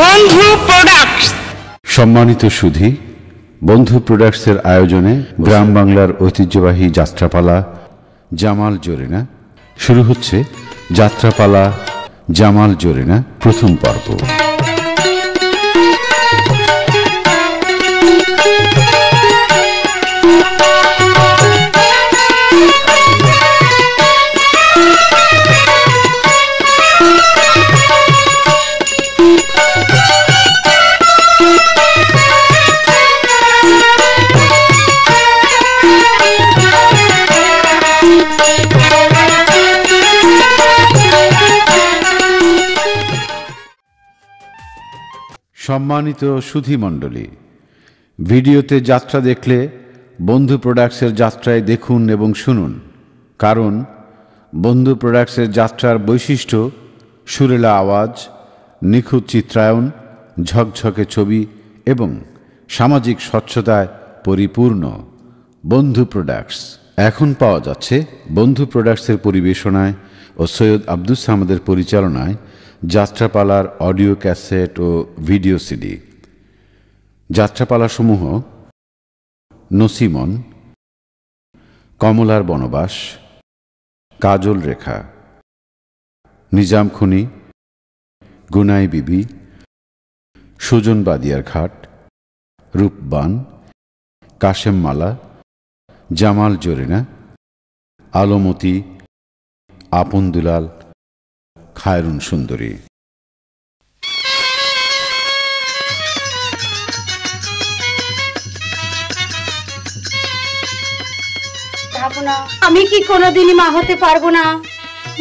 বন্ধু প্রোডাক্টস। সম্মানিত সুধী, বন্ধু প্রোডাক্টসের আয়োজনে গ্রাম বাংলার ঐতিহ্যবাহী যাত্রাপালা জামাল জরিনা শুরু হচ্ছে। যাত্রাপালা জামাল জরিনা প্রথম পর্ব। সম্মানিত সুধী মণ্ডলী, ভিডিওতে যাত্রা দেখলে বন্ধু প্রোডাক্টসের যাত্রায় দেখুন এবং শুনুন, কারণ বন্ধু প্রোডাক্টসের যাত্রার বৈশিষ্ট্য সুরেলা আওয়াজ, নিখুঁত চিত্রায়ন, ঝকঝকে ছবি এবং সামাজিক স্বচ্ছতায় পরিপূর্ণ। বন্ধু প্রোডাক্টস এখন পাওয়া যাচ্ছে বন্ধু প্রোডাক্টসের পরিবেশনায় ও সৈয়দ আব্দুস সামাদের পরিচালনায় যাত্রাপালার অডিও ক্যাসেট ও ভিডিও সিডি। যাত্রাপালাসমূহ নসিমন, কমলার বনবাস, কাজল রেখা, নিজাম খুনি, গুনাই বিবি, সুজন বাদিয়ার ঘাট, রূপবান, কাশেম মালা, জামাল জরিনা, আলমতি, আপন দুলাল, খায়রুন সুন্দরী। আমি কি কোনোদিনই মা হতে পারবো না?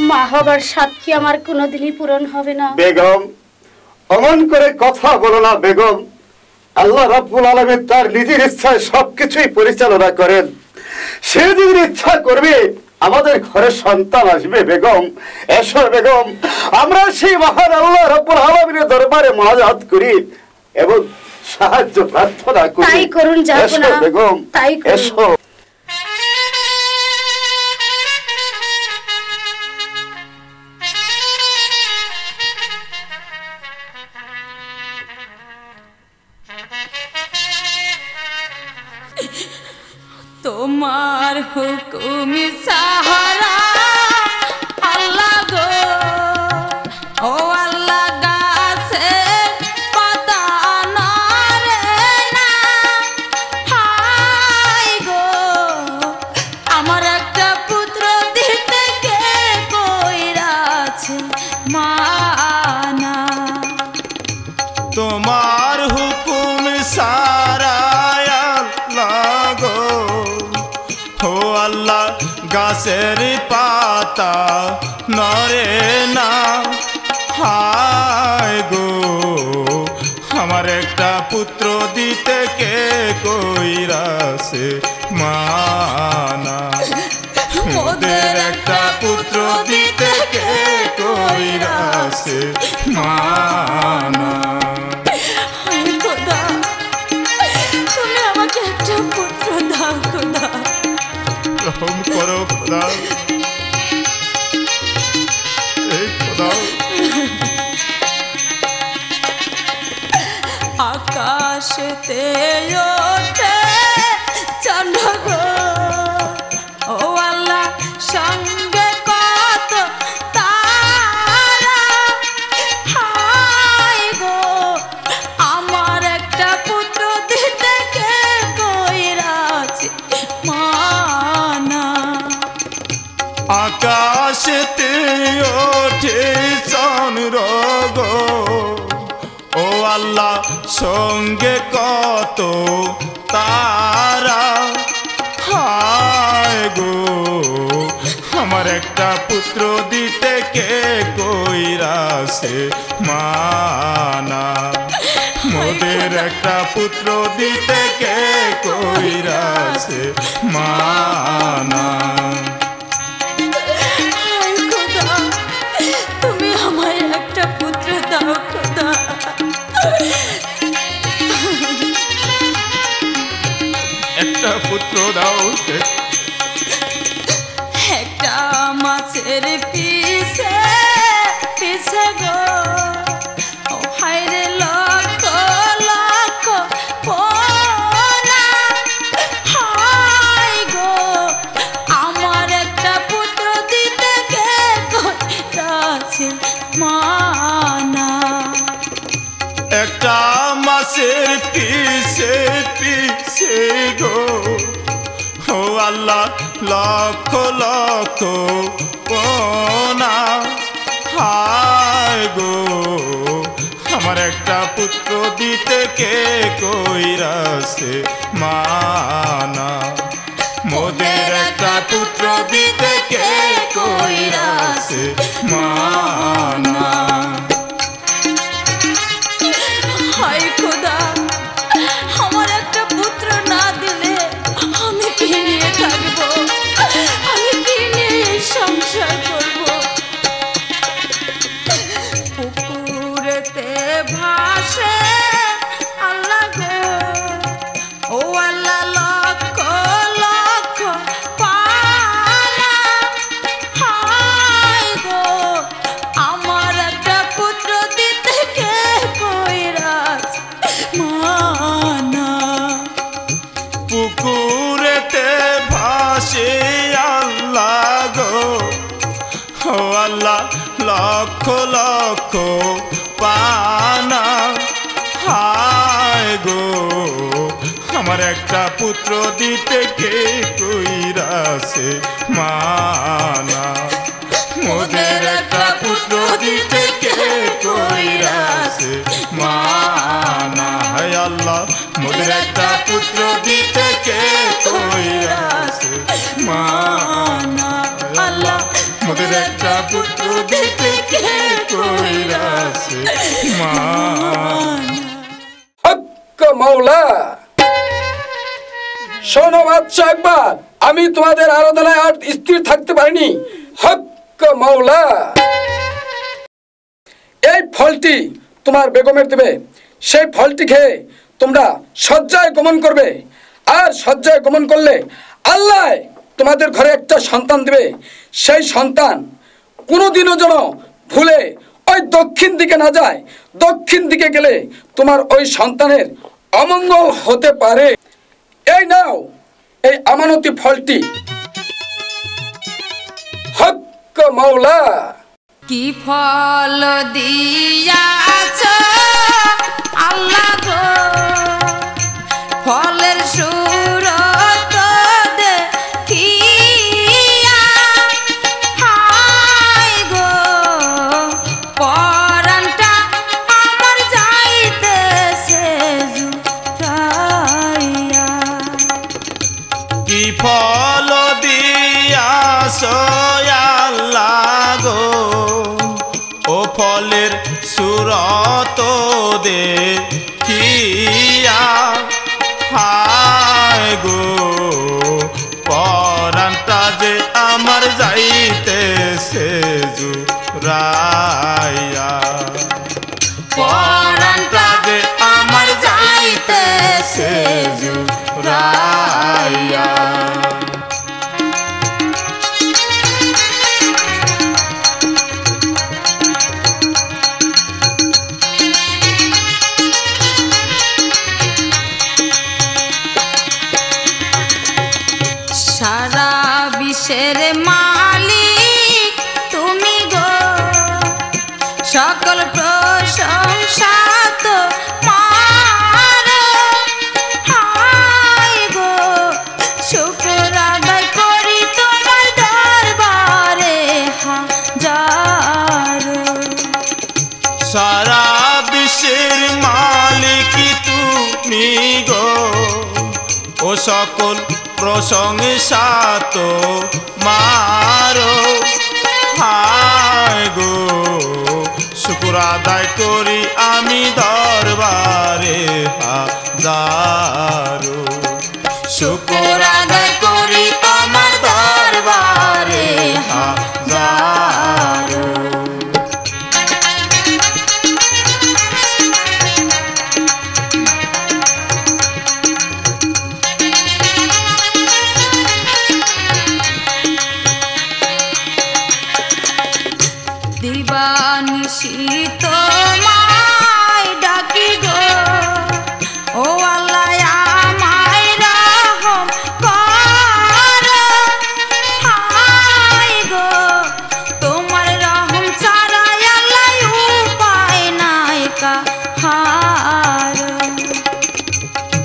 মা হবার স্বাদ কি আমার কোনোদিনই পূরণ হবে না? বেগম, অমন করে কথা বলো না বেগম। আল্লাহ রাব্বুল আলামিন তার নিজের ইচ্ছায় সবকিছুই পরিচালনা করেন। সে যদি ইচ্ছা করবে আমাদের ঘরে সন্তান আসবে। বেগম, এসো বেগম, আমরা সেই মহান আল্লাহ রাব্বুল আলামিনের দরবারে মুনাজাত করি এবং সাহায্য প্রার্থনা করি। তাই করুন জাহাপনা, বেগম, তাই করুন। এসো। তোমার হুকুমি সাহারা আল্লাহ গো, ও আল্লাহ গাছে পাতা নড়ে না। হাই গো, আমার একটা পুত্র দিতে কে কইরাছে মানা। তোমার হুকুম সারা ও আল্লাহ গাছের পাতা নড়ে না। হায় গো, আমার একটা পুত্র দিতে কে কইরাছে মানা। মোদের একটা পুত্র দিতে কে কইরাছে মানা। তুমি আমাকে একটা পুত্র দাও খোদা, রহম করো খোদা, এই খোদা। আকাশেতে ওঠে চন্দ্র গো, ও আল্লাহ সঙ্গে কত তারা। হায় গো, আমার একটা পুত্র দিতে কে কইরাছে মানা। আকাশেতে ওঠে চন্দ্র গো, ও আল্লাহ সঙ্গে কত তারা। হায় গো, আমার একটা পুত্র দিতে কে কইরাছে মানা। মোদের একটা পুত্র দিতে কে কইরাছে মানা। তুমি আমায় একটা পুত্র দাও খোদা। একটা পুত্র দাও, একটা মাছের পিছে পিছে গো, ও হায়রে লো একটা মাসের পিছে পিছে গো ও আল্লাহ লক্ষ লক্ষ পোনা হায় গো আমার একটা পুত্র দিতে কে কইরাছে মানা মোদের একটা পুত্র দিতে কে কইরাছে মানা হায় খোদা, আমার একটা পুত্র না দিলে আমি কি নিয়ে থাকবো, আমি কি নিয়ে সংসার করবো। পুকুরেতে ভাসে আল্লাহ গো ও আল্লাহ লক্ষ লক্ষ পানা হায় গো আমার একটা পুত্র দিতে কে কইরাছ মানা। পুকুরেতে ভাসে আল্লাহ গো ও আল্লাহ লক্ষ লক্ষ পানা হায় গো আমার একটা পুত্র দিতে কে কইরাছে মানা মোদের একটা পুত্র দিতে কে কইরাছে মানা হায় আল্লাহ মোদের একটা পুত্র দিতে কে কইরাছে মানা আল্লাহ মোদের একটা পুত্র দিতে কে কইরাছে মানা। হক মাওলা, শোনো বাদশা আকবর, আমি তোমাদের আরাধনায় আর স্থির থাকতে পারিনি। হক মাওলা, এই ফলটি তোমার বেগমের দেবে, সেই ফলটি খেয়ে তোমরা শয্যায় গমন করবে, আর শয্যায় গমন করলে আল্লাহ তোমাদের ঘরে একটা সন্তান দেবে। সেই সন্তান কোনোদিনও যেন ভুলে ওই দক্ষিণ দিকে না যায়, দক্ষিণ দিকে গেলে তোমার ওই সন্তানের অমঙ্গল হতে পারে। এই নাও এই আমানতি ফলটি। হক মাওলা, কি ফল দিয়াছ আল্লাহ গো ফলের সুরত দেখিয়া হায় গো পরাণটা আমার যাইতেছে জুড়াইয়া। কি ফল দিয়াছ আল্লাহ গো ও ফলের সুরত দেখিয়া হায় গো পরাণটা যে আমার যাইতেছে জুড়াইয়া পরাণটা যে আমার যাইতেছে জুড়াইয়া। সারা বিশ্বের মালিক তুমি গো সকল প্রশংসা তোমার হায় গো শুকর আদায় করি তোমার দরবারে হাজারো। সারা বিশ্বের মালিক তুমি গো ও সকল প্রশংসা তোমারো হায় গো শুকর আদায় করি আমি দরবারে হাজারো। শুকর আদায় করি তোমার দরবারে হাজারো। দিবানিশি তোমায় ডাকি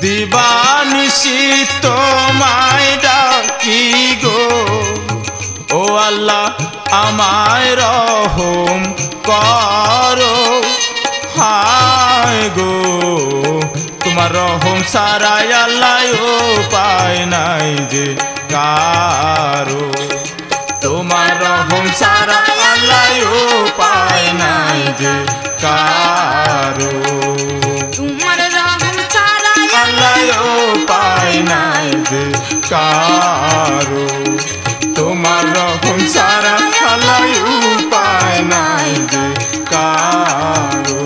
দিবানিশি তোমায় ডাকি গো, ও আল্লাহ আমায় রহম করো। হায় গো তোমার রহম সারাই আল্লাহ উপায় নাই যে কারো, তোমার রহম সারা আল্লাহ উপায় নাই যে কারো, তোমার রহম ছাড়া আল্লাহ উপায় নাই যে কারো, তোমার রহম সারা আল্লাহ উপায় নাই যে কারো।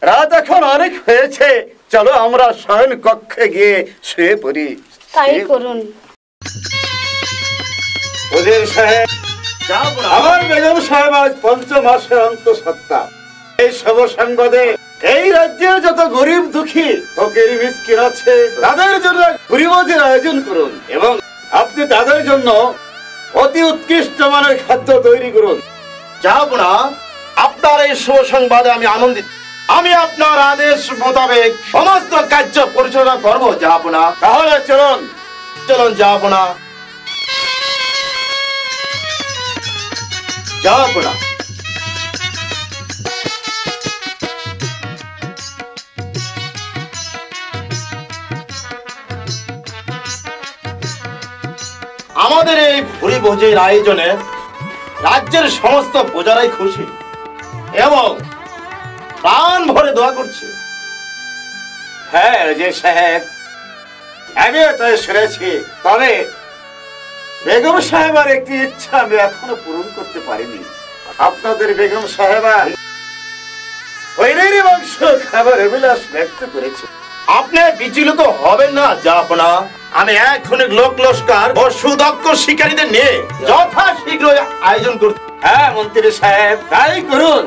রাত এখন অনেক হয়েছে, চলো আমরা শয়ন কক্ষে গিয়ে শুয়ে পড়ি। তাই করুন। ওজির সাহেব, আমার বেগম সাহেব আজ 5 মাসের অন্তঃসত্ত্বা। এই শুভ সংবাদে এই রাজ্যের যত গরিব দুঃখী ফকির মিসকিন আছে তাদের জন্য ভোজের আয়োজন করুন এবং আপনি তাদের জন্য অতি উৎকৃষ্ট মানের খাদ্য তৈরি করুন। জাহাপনা, আপনার এই শুভ সংবাদে আমি আনন্দিত। আমি আপনার আদেশ মোতাবেক সমস্ত কার্য পরিচালনা করবো জাহাপনা। তাহলে চলুন চলুন জাহাপনা। জাহাপনা, আমাদের এই ভুরি ভোজের আয়োজনে রাজ্যের সমস্ত প্রজারাই খুশি এবং প্রাণ ভরে দোয়া করছে। হ্যাঁ যে সাহেব, আমিও তাই শুনেছি, তবে বেগম সাহেবার একটি ইচ্ছা আমি এখনো পূরণ করতে পারিনি। আপনাদের বেগম সাহেবা হৈরের মাংস খাবার অভিলাষ ব্যক্ত করেছে। আপনি বিচলিত হবেন না জাহাপনা। আমি এখনই লোক লস্কর ও সুদক্ষ শিকারীদের নিয়ে যথা শীঘ্রই আয়োজন করছি। হ্যাঁ মন্ত্রী সাহেব, তাই করুন,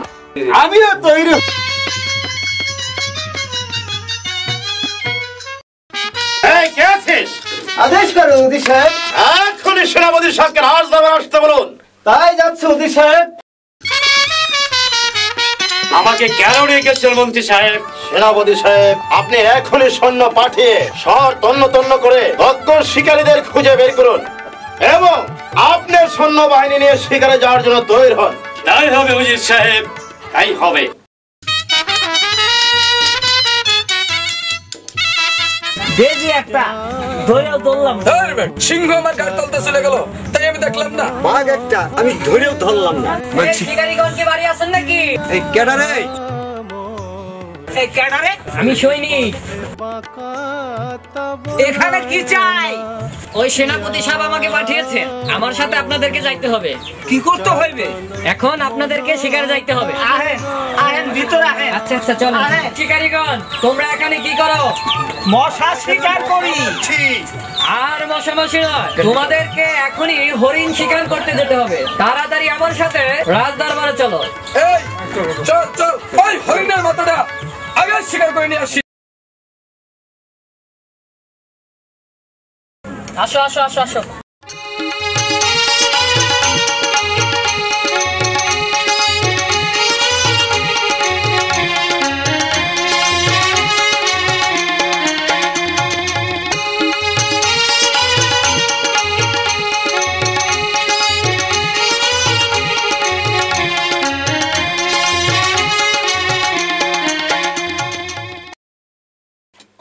আমিও তৈরি। এই কে আছিস? আদেশ করুন উদি সাহেব। এখনই সেনাপতির সঙ্গে রাজদরবার আসতে বলুন। তাই যাচ্ছে উদি সাহেব। আমাকে কেন রেখেছেন মন্ত্রী সাহেব? সেনাপতি সাহেব, আপনি এখনই সৈন্য পাঠিয়ে শহর তন্ন তন্ন করে দক্ষ শিকারীদের খুঁজে বের করুন এবং আপনার সৈন্য বাহিনী নিয়ে শিকারে যাওয়ার জন্য তৈরি হন। তাই হবে উজির সাহেব, তাই হবে। দেজি একটা ধরেও ধরলাম, সিংহ আমার গাড়ি তলতে চলে গেল, তাই আমি দেখলাম না। বাঘ একটা আমি ধরেও ধরলাম না। শিকারীগণ কি বাড়ি আছেন নাকি? এই ক্যাডারে, এই ক্যাডারে আমি সৈনিক। এখানে কি চাই? ওই সেনাপতি সাহেব আমাকে পাঠিয়েছেন, আমার সাথে আপনাদেরকে যাইতে হবে। কি করতে হইবে? এখন আপনাদেরকে শিকারে যাইতে হবে। আহেন আহেন ভিতরে আহেন। আচ্ছা আচ্ছা চলো। শিকারীগণ তোমরা এখানে কি করো? মশা শিকার করি। আর মশামাছি নয়, তোমাদেরকে এখনই হরিণ শিকার করতে যেতে হবে। তাড়াতাড়ি আমার সাথে রাজদরবারে চলো। এই চল চল, ওই হরিণের মাথাটা আগে শিকার করে নিয়ে আসি। আসো আসো আসো আসো।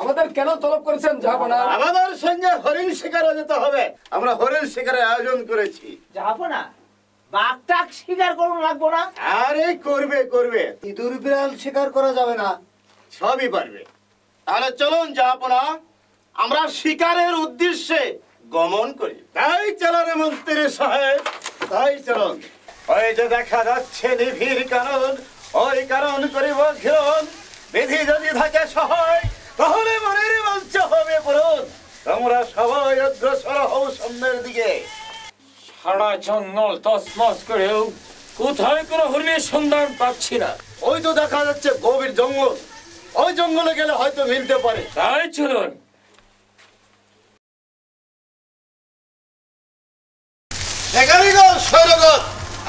আমাদের কেন তলব করেছেন জাহাপনা? আমাদের সঙ্গে হরিণ শিকারে যেতে হবে। আমরা হরিণ শিকারের আয়োজন করেছি। যাবো না, বাঘ টাক শিকার করুন লাগবো না। আরে করবে করবে, ইঁদুর বিড়াল শিকার করা যাবে না, সবই পারবে। তাহলে চলুন জাহাপনা, আমরা শিকারের উদ্দেশ্যে গমন করি। তাই চলুন মন্ত্রী সাহেব, তাই চলুন। ওই যে দেখা যাচ্ছে নিভির কারণ, ওই কারণ করিব ঘিরণ। বিধি যদি থাকে সহায়, তাহলে মনের মঞ্চ হবে পূরণ। তোমরা সবাই অগ্রসর হও সামনের দিকে। সারা জঙ্গল তসমস করেও কোথায় কোনো হরিণের সন্ধান পাচ্ছি না। ওই তো দেখা যাচ্ছে গভীর জঙ্গল, ওই জঙ্গলে গেলে হয়তো মিলতে পারে। তাই চলুন।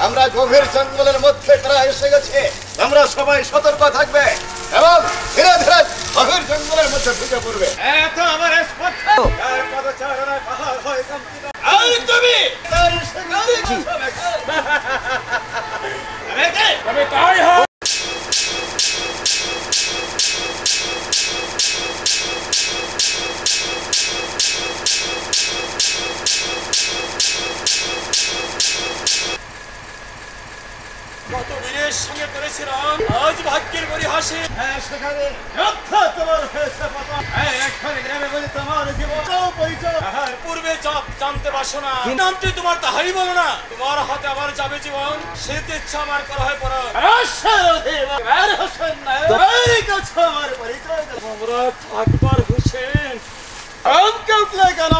আমরা গভীর জঙ্গলের মধ্যে প্রায় এসে গেছি। আমরা সবাই সতর্ক থাকবে এবং ধীরে ধীরে গভীর জঙ্গলের মধ্যে ঢুকে পড়বে। তাই হয়। কত বীরের সঙ্গে করেছিলাম, আজ ভাগ্যের পরিহাসে পূর্বে জানতে পারছো না, নামটি তোমার তাহাই বলো না। তোমার হাতে আবার যাবে জীবন, সে ইচ্ছা আমার করা হয় পর। আকবর হোসেন কেন?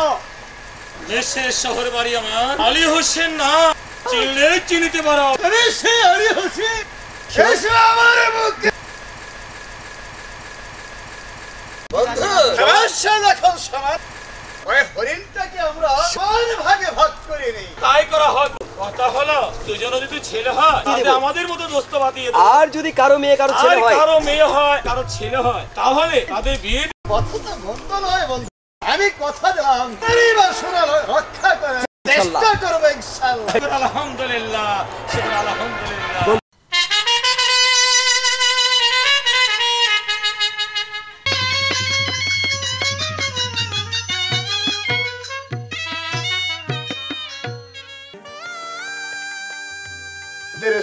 দেশের শহর বাড়ি আমার, আলী হোসেন না চিনলে চিনিতে পারো। সে আলী হোসেন আমার মুখে হরিণটাকে আমরা ভাগে ভাগ করে নেই। তাই করা হয়। কথা হলো দুজনে যদি ছেলে হয় তাহলে আমাদের মতো দোস্ত বাতিয়ে দেব। আর যদি কারো মেয়ে কারো ছেলে হয়, কারো মেয়ে হয় কারো ছেলে হয়, তাহলে তাদের বিয়ে। কথাটা বন্ধ নয় বন্ধু, আমি কথা দিলাম রক্ষা করে চেষ্টা করবো ইনশাআল্লাহ। আলহামদুলিল্লাহ, আলহামদুলিল্লাহ।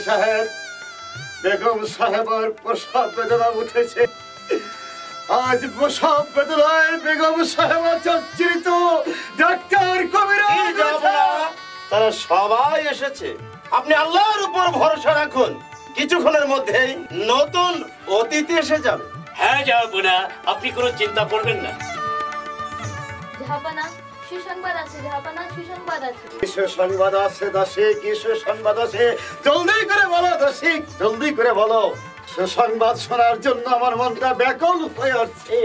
সাহেব, বেগম সাহেবের প্রসব বেদনা উঠেছে। আজ প্রসব বেদনায় বেগম সাহেব চর্চিত ডাক্তার কবিরাজ তারা সবাই এসেছে। আপনি আল্লাহর উপর ভরসা রাখুন, কিছুক্ষণের মধ্যেই নতুন অতিথি এসে যাবে। হ্যাঁ যাবো না, আপনি কোনো চিন্তা করবেন না। জাহাপানা সুসংবাদ আছে, জাহাপানা সুসংবাদ আছে। কিসের সংবাদ আছে দাসী, কিসের সংবাদ আছে? জলদি করে বলো দাসী, জলদি করে বলো। সুসংবাদ শোনার জন্য আমার মনটা ব্যাকুল হয়ে উঠছে।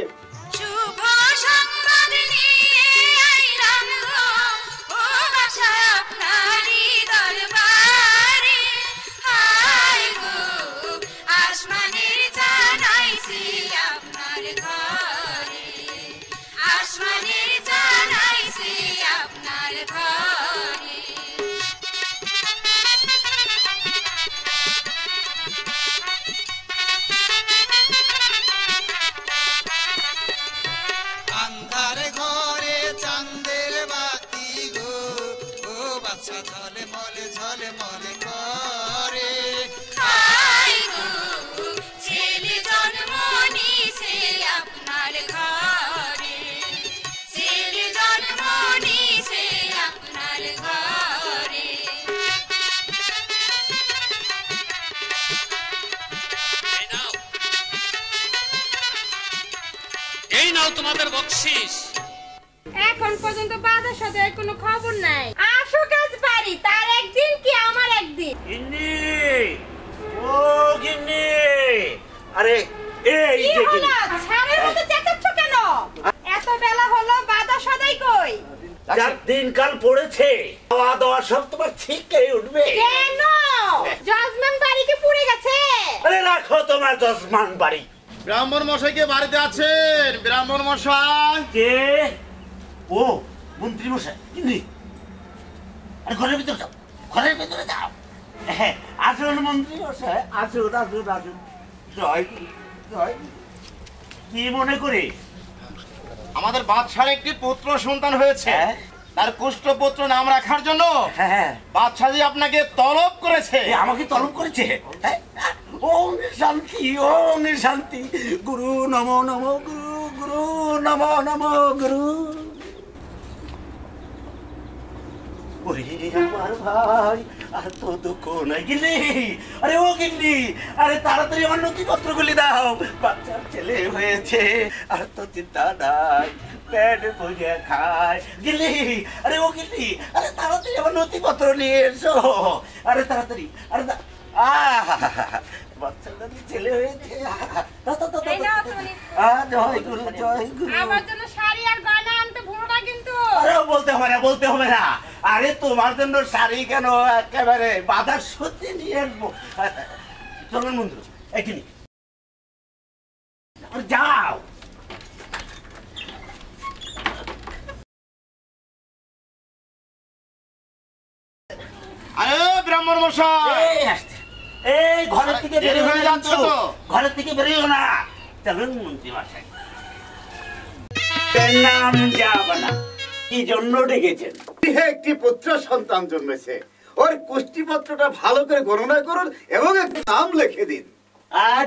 শুভ সংবাদ নিয়ে আইলাম গো, ও বাসায় আপনারই দরবারে। হায় গো আসমানের জানাইছি আপনার ঘরে, আসমানের জানাইছি আপনার ঘরে। আন্ধার ঘরে চাঁদের বাতি গো, ও বাচ্চা ঝলে মলে করে। হায় গো ছেলে জন্ম নিছে আপনার ঘরে, ছেলে জন্ম নিছে আপনার ঘরে। এই নাও তোমাদের বকশিস। এখন পর্যন্ত বাজার সাথে কোনো খবর নাই। আসো কাজ পারি, তার একদিন কি আমার একদিন। গিন্নি, ও গিন্নি, আরে এই কি যে হলো? ছাড়ের মতো চেঁচাচ্ছ কেন? এত বেলা হলো, বাজার সদাই কই? যার দিনকাল পড়েছে, খাওয়া দাওয়া সব তোমার ঠিক করে উঠবে। কেন? জজমান বাড়ি কি পুড়ে গেছে? আরে রাখো তোমার জজমান বাড়ি। ব্রাহ্মণ মশাই কে বাড়িতে আছেন? ব্রাহ্মণ মশাই কে? ও মন্ত্রী মশাই। গিন্নি, আরে ঘরের ভিতরে যাও, ঘরের ভিতরে যাও। হ্যাঁ, আসুন মন্ত্রী মশাই, আসুন আসুন আসুন। জয় জয়। কি মনে করে? আমাদের বাদশার একটি পুত্র সন্তান হয়েছে, তার কুষ্ঠপুত্র নাম রাখার জন্য হ্যাঁ, বাদশাহী আপনাকে তলব করেছে। আমাকে তলব করেছে। ওম শান্তি, ওম শান্তি। গুরু নমো নমো, গুরু গুরু নমো নমো, গুরু। ওরে আমার ভাই, আর তো দুঃখ নাই। গিন্নি, আরে ও গিন্নি, আরে তাড়াতাড়ি আমার নথিপত্রগুলি দাও। বাচ্চার ছেলে হয়েছে, আর তো চিন্তা নাই, পেট বুঝে খায়। গিন্নি, আরে ও গিন্নি, আরে তাড়াতাড়ি আমার নথিপত্র নিয়ে এসো। আরে তাড়াতাড়ি, আরে বাচ্চাদের ছেলে হয়েছে। এই নাও তুমি। জয় গুরু জয় গুরু। আমার জন্য শাড়ি আর গয়না আনতে ভুলো না কিন্তু। আরে বলতে হবে না, বলতে হবে না। আরে তোমার জন্য শাড়ি কেন, একেবারে বাধা সত্যি নিয়ে আসবো। চলুন বন্ধু, এখানে যাও। আরে ব্রাহ্মণ মশাই, এই আসছে। এই ঘরের থেকে বেরিয়ে হয়ে যাচ্ছ তো, ঘরের থেকে বেরিয়েও না। চলুন মন্ত্রী মশাই। নাম যাবে না, কি জন্য ডেকেছেন? একটি পুত্র সন্তান জন্মেছে, ওর কুষ্টিপত্রটা ভালো করে গণনা করুন এবং একটি নাম লিখে দিন।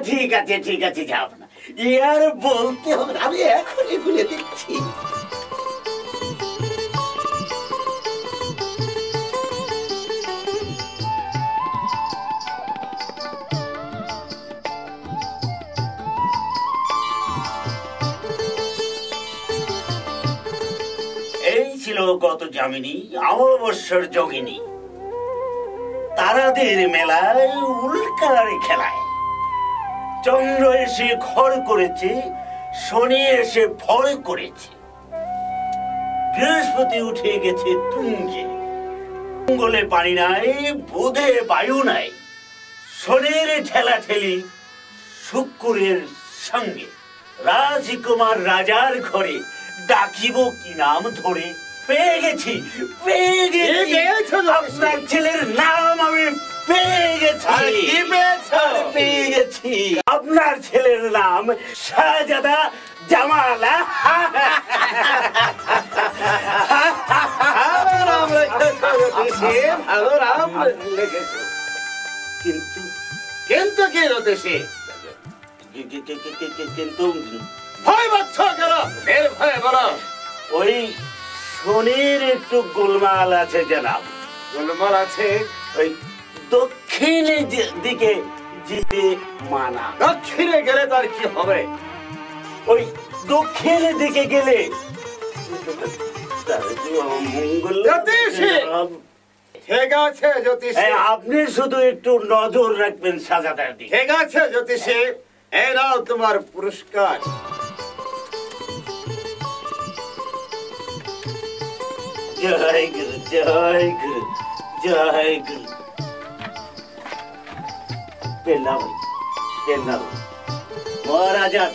ঠিক আছে ঠিক আছে, যাব না, ইয়ার বলতে হবে, আমি এখনই খুলে দিচ্ছি। এই ছিল গত যামিনী অমাবস্যার যোগিনী, তারাদের মেলায় উল্কারে খেলায়। চন্দ্র এসে ঘর করেছে, শনি এসে ভয় করেছে, বৃহস্পতি উঠে গেছে তুঙ্গে, মঙ্গলে পানি নাই, বুধে বায়ু নাই, শনির ঠেলা ঠেলি শুক্রের সঙ্গে। রাজকুমার রাজার ঘরে ডাকিব কি নাম ধরে? পেয়ে গেছি, পেয়ে গেছি, আপনার ছেলের নাম আমি পেয়ে গেছি। পেয়ে গেছি, আপনার ছেলের নাম শাহজাদা জামাল। কিন্তু কিন্তু কি হতেছে? কিন্তু ভয় পাচ্ছ কেন? এর ভয় বলো। ওই শনির একটু গোলমাল আছে জনাব। গোলমাল আছে? ওই দক্ষিণে দিকে যেতে মানা। দক্ষিণে গেলে তার কি হবে? ওই দক্ষিণের দিকে গেলে মঙ্গল। ঠিক আছে জ্যোতিষী, আপনি শুধু একটু নজর রাখবেন শাহজাদার দিকে। ঠিক আছে জ্যোতিষী, এই নাও তোমার পুরস্কার। জয় গুরু জয় গুরু জয় গুরু। পেলাম পেলাম। মহারাজার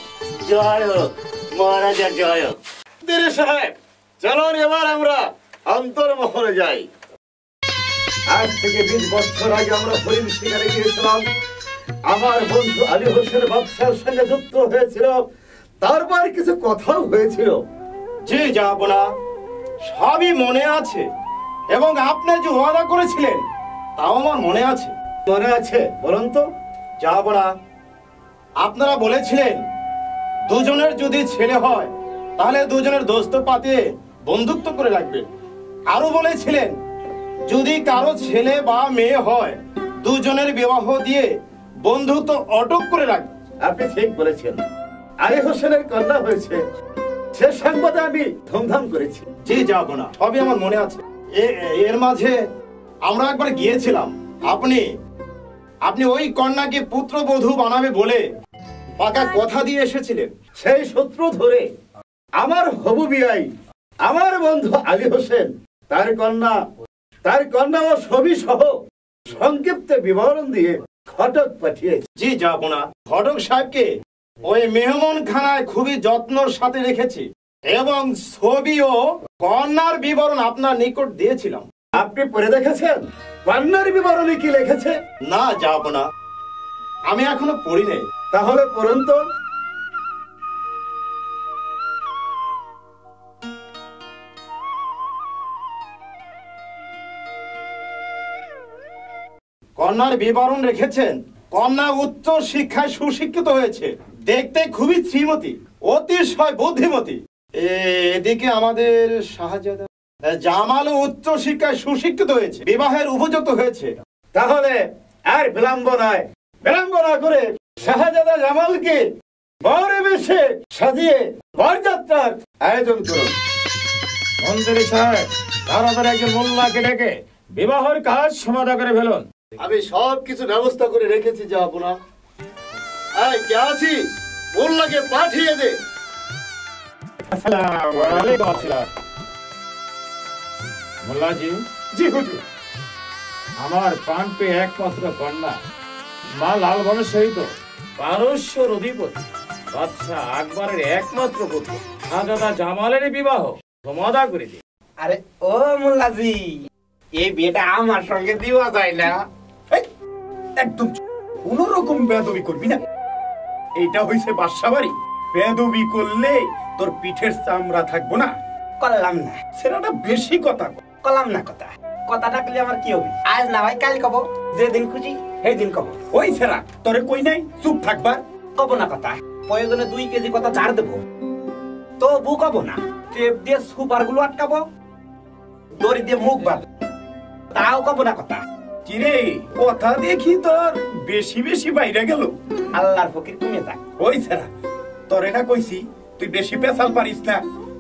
জয় হোক, মহারাজার জয় হোক। দিদি সাহেব, চলুন এবার আমরা অন্তর্মহলে যাই। আজ থেকে 20 বছর আগে আমরা হরিণ শিকারে গিয়েছিলাম। আমার বন্ধু আলী হোসেন ব্যবসার সঙ্গে যুক্ত হয়েছিল, তারপর কিছু কথাও হয়েছিল। জি যাব না, সবই মনে আছে, এবং আপনি যে ওয়াদা করেছিলেন তাও আমার মনে আছে। মনে আছে? বলুন তো। যাব না, আপনারা বলেছিলেন দুজনের যদি ছেলে হয় তাহলে দুজনের দোস্ত পাতিয়ে বন্ধুত্ব করে রাখবেন। আরো বলেছিলেন যদি কারো ছেলে বা মেয়ে হয় দুজনের বিবাহ দিয়ে বন্ধুত্ব অটক করে রাখবেন। আপনি ঠিক বলেছেন। আলী হোসেনের কন্যা হয়েছে, সে সংবাদে আমি ধুমধাম করেছি। জি যাব না, সবই আমার মনে আছে। এর মাঝে আমরা একবার গিয়েছিলাম, আপনি ওই কন্যাকে পুত্রবধূ বানাবে বলে পাকা কথা দিয়ে এসেছিলেন। সেই সূত্র ধরে আমার হবু বিয়াই, আমার বন্ধু আলী হোসেন, তার কন্যা ও ছবি সহ সংক্ষিপ্ত বিবরণ দিয়ে ঘটক পাঠিয়েছে। জি যাব না, ঘটক সাহেবকে ওই মেহমান খানায় খুবই যত্নর সাথে রেখেছি এবং ছবি ও কন্যার বিবরণ আপনার নিকট দিয়েছিলাম। আপনি পড়ে দেখেছেন কন্যার বিবরণে কি লিখেছে? না যাব না, আমি এখনো পড়ি নাই। তাহলে পড়ুন তো। কন্যার বিবরণ রেখেছেন, কন্যা উচ্চ শিক্ষায় সুশিক্ষিত হয়েছে, দেখতে খুবই শ্রীমতী, অতিশয় বুদ্ধিমতী। এদিকে আমাদের শাহজাদা জামাল উচ্চ শিক্ষায় সুশিক্ষিত হয়েছে, বিবাহের উপযুক্ত হয়েছে। তাহলে আর বিলম্ব না করে শাহজাদা জামালকে বরে বেশে সাজিয়ে বরযাত্রার আয়োজন করুন। মন্ত্রী সাহেব, তাড়াতাড়ি একজন মোল্লাকে ডেকে বিবাহের কাজ সমাধা করে ফেলুন। আমি সব কিছু ব্যবস্থা করে রেখেছি জাহাপনা। এই কে আছিস? মোল্লাকে পাঠিয়ে দে। আসসালামু আলাইকুম। আসসালাম। মোল্লাজি। জি হুজুর। আমার প্রাণ পে একমাত্র কন্যা মা লালবানের সহিত পারস্যর অধিপতি বাদশাহ আকবরের একমাত্র পুত্র শাহজাদা জামালের বিবাহ সমাধা করে দিই। আরে ও মোল্লাজি, এই বিয়েটা আমার সঙ্গে দেওয়া যায় না? একদম কোন রকম বেয়াদবি করবি না। এইটা হইছে বাদশা বাড়ি, বেয়াদবি করলে তোর পিঠের চামড়া থাকবো না। করলাম না, সেটা বেশি কথা করলাম না। কথাটা কইলে আমার কি হবে? আজ না হয় কাল কব, যেদিন খুশি সেই দিন কব। ওই ছেড়া তোরে কই নাই, চুপ থাকবা। কব না কথা, প্রয়োজনে 2 কেজি কথা ঝাড় দেবো, তো বু কব না। টেপ দিয়ে সুপার গুলো আটকাবো, দড়ি দিয়ে মুখ বাঁধ, তাও কব না কথা। কিরে কথা দেখি তোর বেশি বেশি বাইরে গেল। আল্লাহর ফকির তুমি থাক। ওই ছেড়া তোরে না কইছি তুই বেশি পেশাল পারিস না,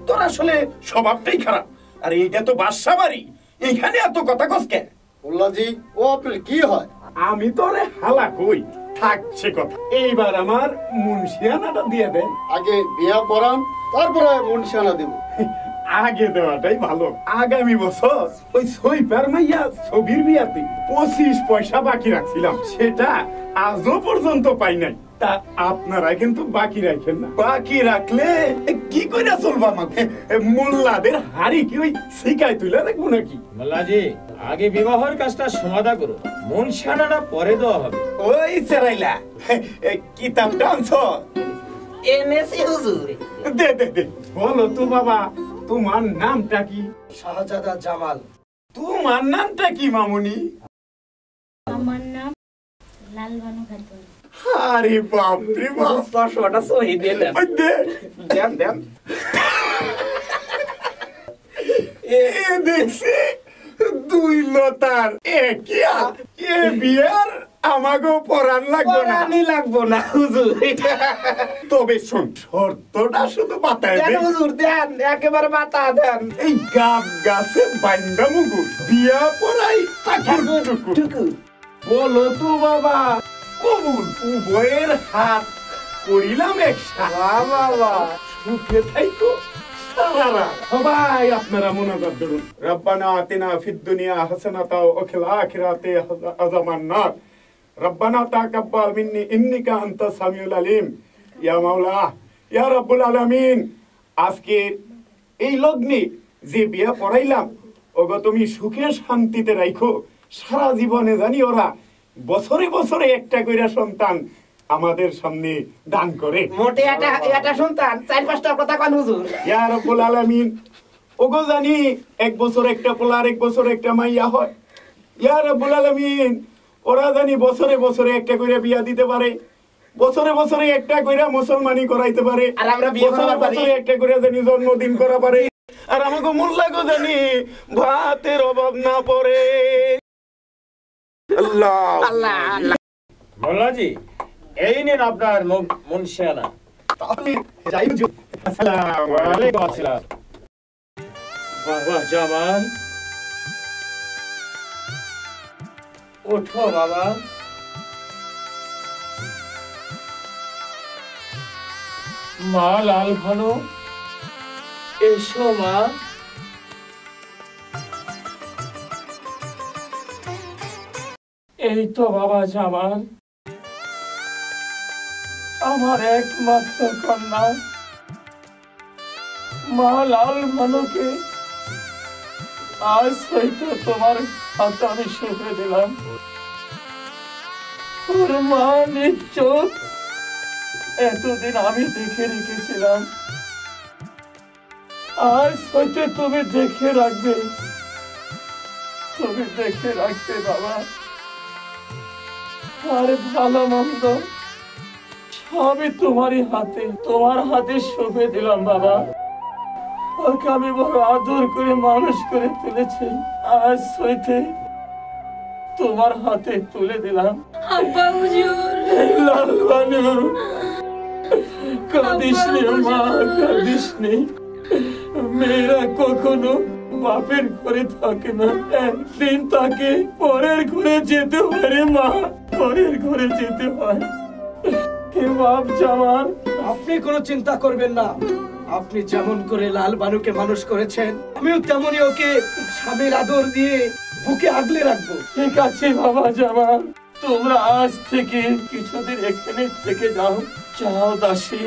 তোর আসলে স্বভাবটাই খারাপ। আর এইটা তো বাদশা বাড়ি, এইখানে এত কথা কসকে? মোল্লাজি, ও আপনার কি হয়? আমি তোরে হালা কই থাকছে কথা। এইবার আমার মুন্সিয়ানাটা দিয়ে দেন। আগে বিয়া পড়ান, তারপরে মুন্সিয়ানা দেব। আগে দেওয়াটাই ভালো। আগামী বছর ওই সইপার মাইয়া ছবির বিয়াতে 25 পয়সা বাকি রাখছিলাম, সেটা আজও পর্যন্ত পাই নাই। তা আপনারা কিন্তু বাকি রাখেন না। বাকি রাখলে কি করে চলবা? আমাকে মোল্লাদের হাড়ি কি ওই শিকায় তুলে রাখবো নাকি? মোল্লাজি, আগে বিবাহের কাজটা সমাধা করো, মুন্সিয়ানাটা পরে দেওয়া হবে। ওই চেরাইলা কিতাবটা আনছো? এনেছি হুজুর। দে দে দে, বলো তো বাবা, তোমার নামটা কি? শাহজাদা জামাল। তোমার নামটা কি মামুনি? আমার নাম লালবানু খাতুন। আরে বাপ রে বাপ, পাঁচশোটা সহি দিলেন। দেন দেন। এ দেখছি 2 লতার একিয়া। এ বিয়ার আমাগো পরান লাগবে না। পরানি লাগবো না হুজুর। তবে শোন, শর্তটা শুধু বাতায় দেন দে হুজুর, দেন একেবারে বাতা দেন। এই গাব গাছে বাইন্দা মুগুর বিয়া পড়াই টুকু। বলো তো বাবা, কবুল উভয়ের হাত করিলাম একসাথে। বাবা সুখে থাইকো সারারা। সবাই আপনারা মোনাজাত ধরুন। রব্বানা আতিনা ফিদ দুনিয়া হাসানাতা ওয়া ফিল আখিরাতি আযাবান নার। রব্বানা তাকাব্বাল মিন্নি ইন্নাকা আনতাস সামিউল আলিম। ইয়া মাওলা, ইয়া রাব্বুল আলামিন, আজকে এই লগ্নে যে বিয়া পড়াইলাম, ওগো তুমি সুখে শান্তিতে রাখো। সারা জীবনে জানি ওরা বছরে বছরে একটা কইরা সন্তান আমাদের সামনে দান করে। মোটে এটা সন্তান 4-5টা কথা কোন হুজুর। ইয়া রাব্বুল আলামিন, ওগো জানি 1 বছর একটা পোলা আর 1 বছর একটা মাইয়া হয়। ইয়া রাব্বুল আলামিন, ওরা জানি বছরে বছরে একটা কইরা বিয়া দিতে পারে, বছরে বছরে একটা কইরা মুসলমানি করাইতে পারে, আর আমরা বিয়ে করার পারি, বছরে একটা কইরা জানি জন্মদিন করা পারে। আর আমাকে মোল্লাগো জানি ভাতের অভাব না পড়ে। আল্লাহ আল্লাহ আল্লাহ। মোল্লাজি, এই নিন আপনার মুন্সিয়ানা। তাহলে যাই হুজুর। আসসালামু আলাইকুম। আসসালাম। বাবা জামাল, ওঠো বাবা। মা লাল ভানু, এসো মা। এই তো বাবা জামাল, আমার একমাত্র কন্যা মা লাল ভানুকে আজ হয়তো তোমার হাতে আমি সঁপে দিলাম। ওর মা নিশ্চয় এতদিন আমি দেখে রেখেছিলাম, আজ হয়তো তুমি দেখে রাখবে, তুমি দেখে রাখবে বাবা। আর ভালো মন্দ সবই তোমারই হাতে, তোমার হাতে সঁপে দিলাম বাবা। ওকে আমি বড় আদর করে মানুষ করে তুলেছি, আজ হইতে তোমার হাতে তুলে দিলাম। আব্বা হুজুর, লাল বানু, কাঁদিস নে মা, কাঁদিস নে। মেয়েরা কখনো বাপের ঘরে থাকে না, একদিন তাকে পরের ঘরে যেতে হয় রে মা, পরের ঘরে যেতে হয়। হে বাপ জামাল, আপনি কোনো চিন্তা করবেন না। আপনি যেমন করে লাল বানুকে মানুষ করেছেন, আমিও তেমনই ওকে স্বামীর আদর দিয়ে বুকে আগলে রাখবো। ঠিক আছে বাবা জামাল, তোমরা আজ থেকে কিছুদিন এখানে থেকে যাও। যাও দাসী,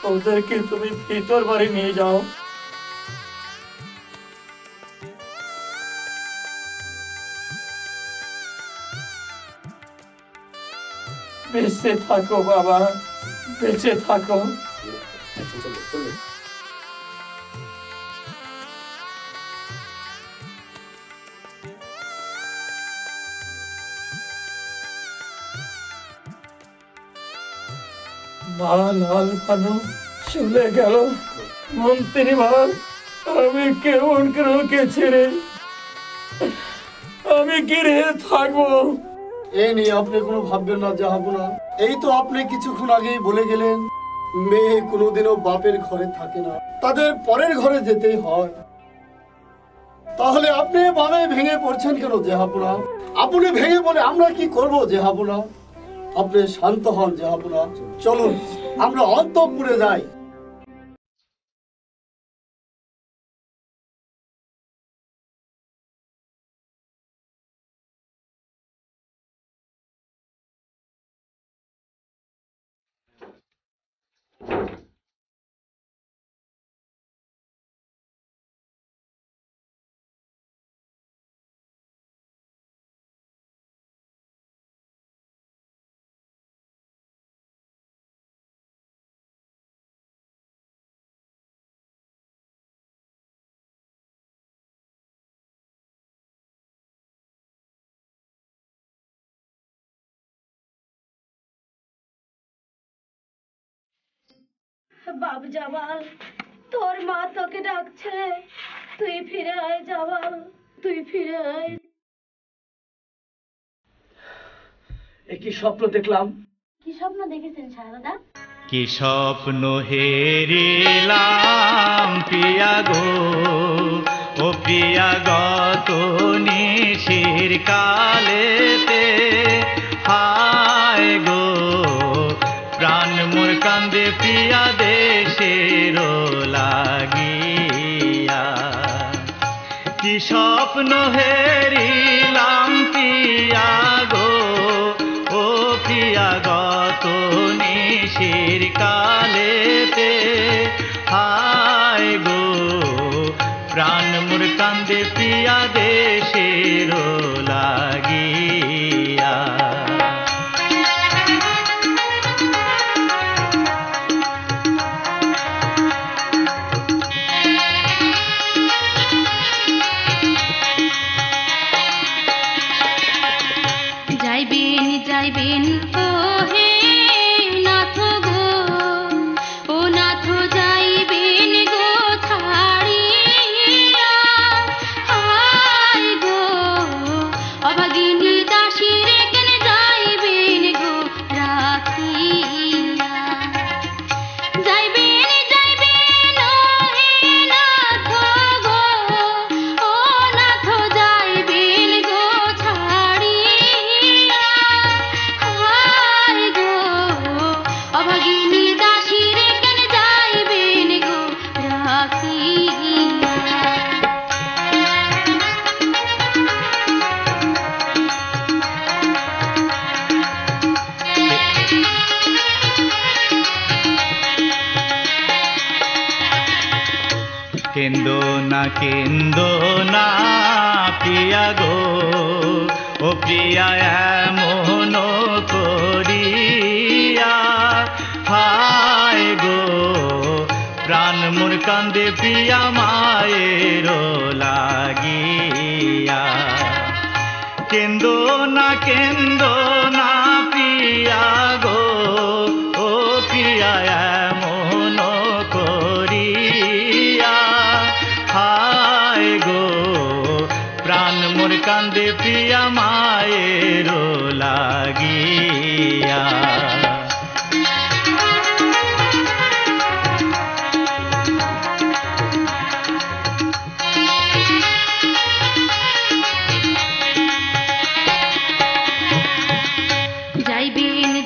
ওদেরকে তুমি ভিতর বাড়ি নিয়ে যাও। বেঁচে থাকো বাবা, বেঁচে থাকো। মা লাল বানু চলে গেল। মন্ত্রী ভাই, আমি কেমন করে ছেড়ে আমি কি রে থাকবো? এই নিয়ে আপনি কোনো ভাববেন না জাহাপনা। এই তো আপনি কিছুক্ষণ আগেই বলে গেলেন, মেয়ে কোনোদিনও বাপের ঘরে থাকে না, তাদের পরের ঘরে যেতেই হয়। তাহলে আপনি ভাবে ভেঙে পড়ছেন কেন জাহাপনা? আপনি ভেঙে বলে আমরা কি করব জাহাপনা? আপনি শান্ত হন জাহাপনা। চলুন আমরা অন্তঃপুরে যাই। বাপ জামাল, তোর মা তোকে ডাকছে, তুই ফিরে আয় জামাল, তুই ফিরে আয়। কি স্বপ্ন দেখলাম? কি স্বপ্ন দেখেছেন শারদা? কি স্বপ্ন হেরিলাম প্রিয়া গো, ও প্রিয়া গত নিশির কালেতে, হায় গো প্রাণ মোর কান্দে প্রিয়া দেশের লাগিয়া। কি স্বপ্ন হেরিলাম প্রিয়া গো, ও প্রিয়া গত নিশির কালেতে, হায় গো প্রাণ মোর কান্দে প্রিয়া দেশের লাগিয়া। যাইবেন যাইবেন ও হে নাথ গো, ও নাথ যাইবেন গো ছাড়িয়া, হায় গো অভাগিনী দাসীর কেন যাইবেন গো রাখিয়া। যাইবেন যাইবেন ও হে নাথ গো, ও নাথ যাইবেন গো ছাড়িয়া, হায় গো অভাগিনী দাসীর কেন যাইবেন গো রাখিয়া। কেন্দো না প্রিয়া গো, ও প্রিয়া এমন করিয়া, হায় গো প্রাণ মোর কান্দে প্রিয়া মায়ের লাগিয়া। কেন্দো না প্রিয়া গো, ও প্রিয়া এমন করিয়া, হায় গো প্রাণ মোর কান্দে প্রিয়া মায়ের লাগিয়া।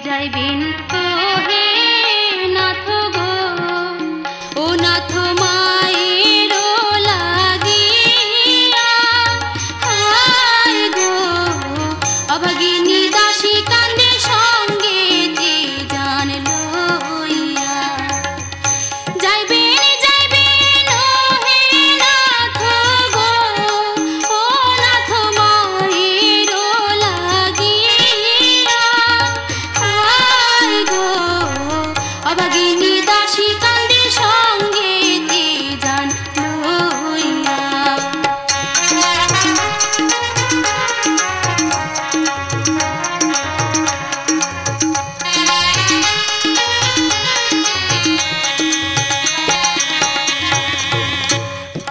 যাইবেন তো হে নাথ গো ও নাথ মায়ের লাগিয়া হায় গো অভাগিনী দাসী কান্দে সঙ্গে যে জান লইয়া যাইবেন যাইবেন ও হে নাথ গো ও নাথ মায়ের লাগিয়া হায় গো অভাগিনী দাসী কান্দে সঙ্গে যে জান লইয়া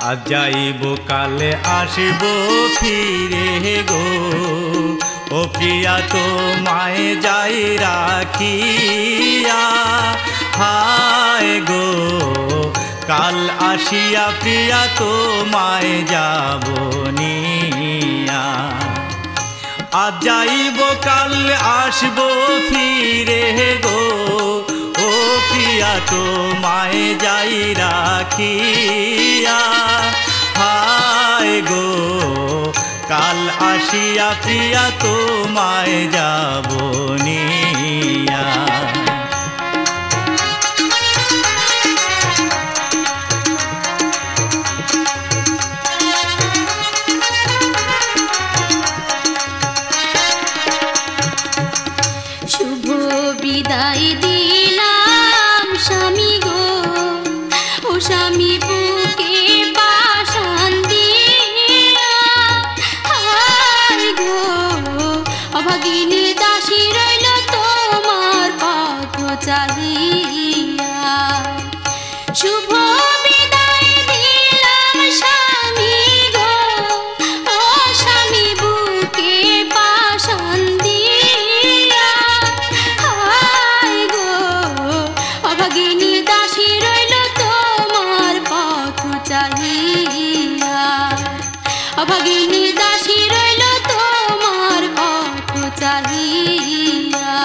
আজ যাইব কালে আসিব ফিরে গো ও প্রিয়া তোমায় যাই রাখিয়া হায় গো কাল আসিয়া প্রিয়া তোমায় যাব নিয়া আজ যাইব কাল আসব ফিরে গো ও প্রিয়া তোমায় যাই রাখিয়া হায় গো কাল আসিয়া প্রিয়া তোমায় যাব নিয়া শুভ বিদায় দিলাম স্বামী গো ও স্বামী বুকে পাশান দিয়া হায় গো অভাগিনী দাসী রইল তোমার পথ চাহিয়া শুভ বিদায় দিলাম স্বামী গো ও স্বামী বুকে পাশান দিয়া হায় গো অভাগিনী দাসী রইল তোমার পথ চাহিয়া অভাগিনী দাসী রইল তোমার পথ চাহিয়া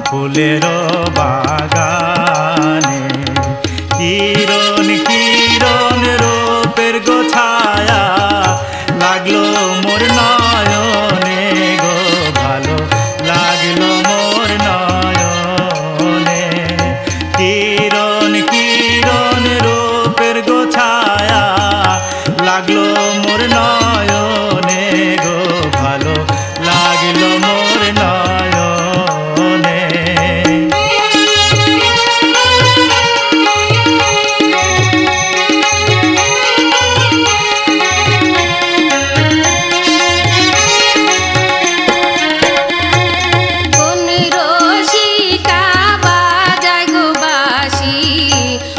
ফুলের বাগানে কিরণ কিরণ রূপের গোছায়া লাগলো মোর নয়নে গো ভালো লাগলো মোর নয়নে কিরণ কিরণ রূপের গোছায়া লাগলো মোর নয়নে গো ভালো লাগলো মোর নয়নে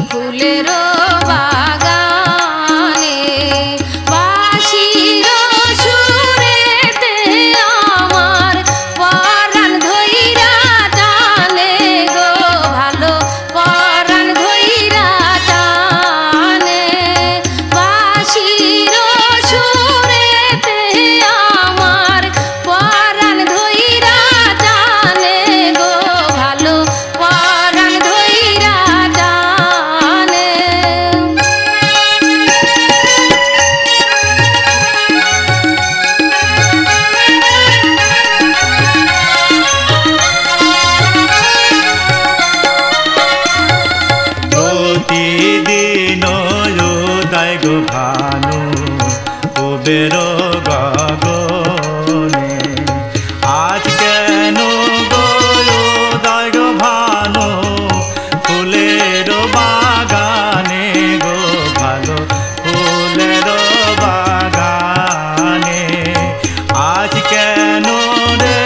ফুলের বাগান গো ভানু কুবের গগনে আজ কেন গো উদয় গো ভানু ফুলের বাগানে গো ভালো ফুলের বাগানে আজ কেন রে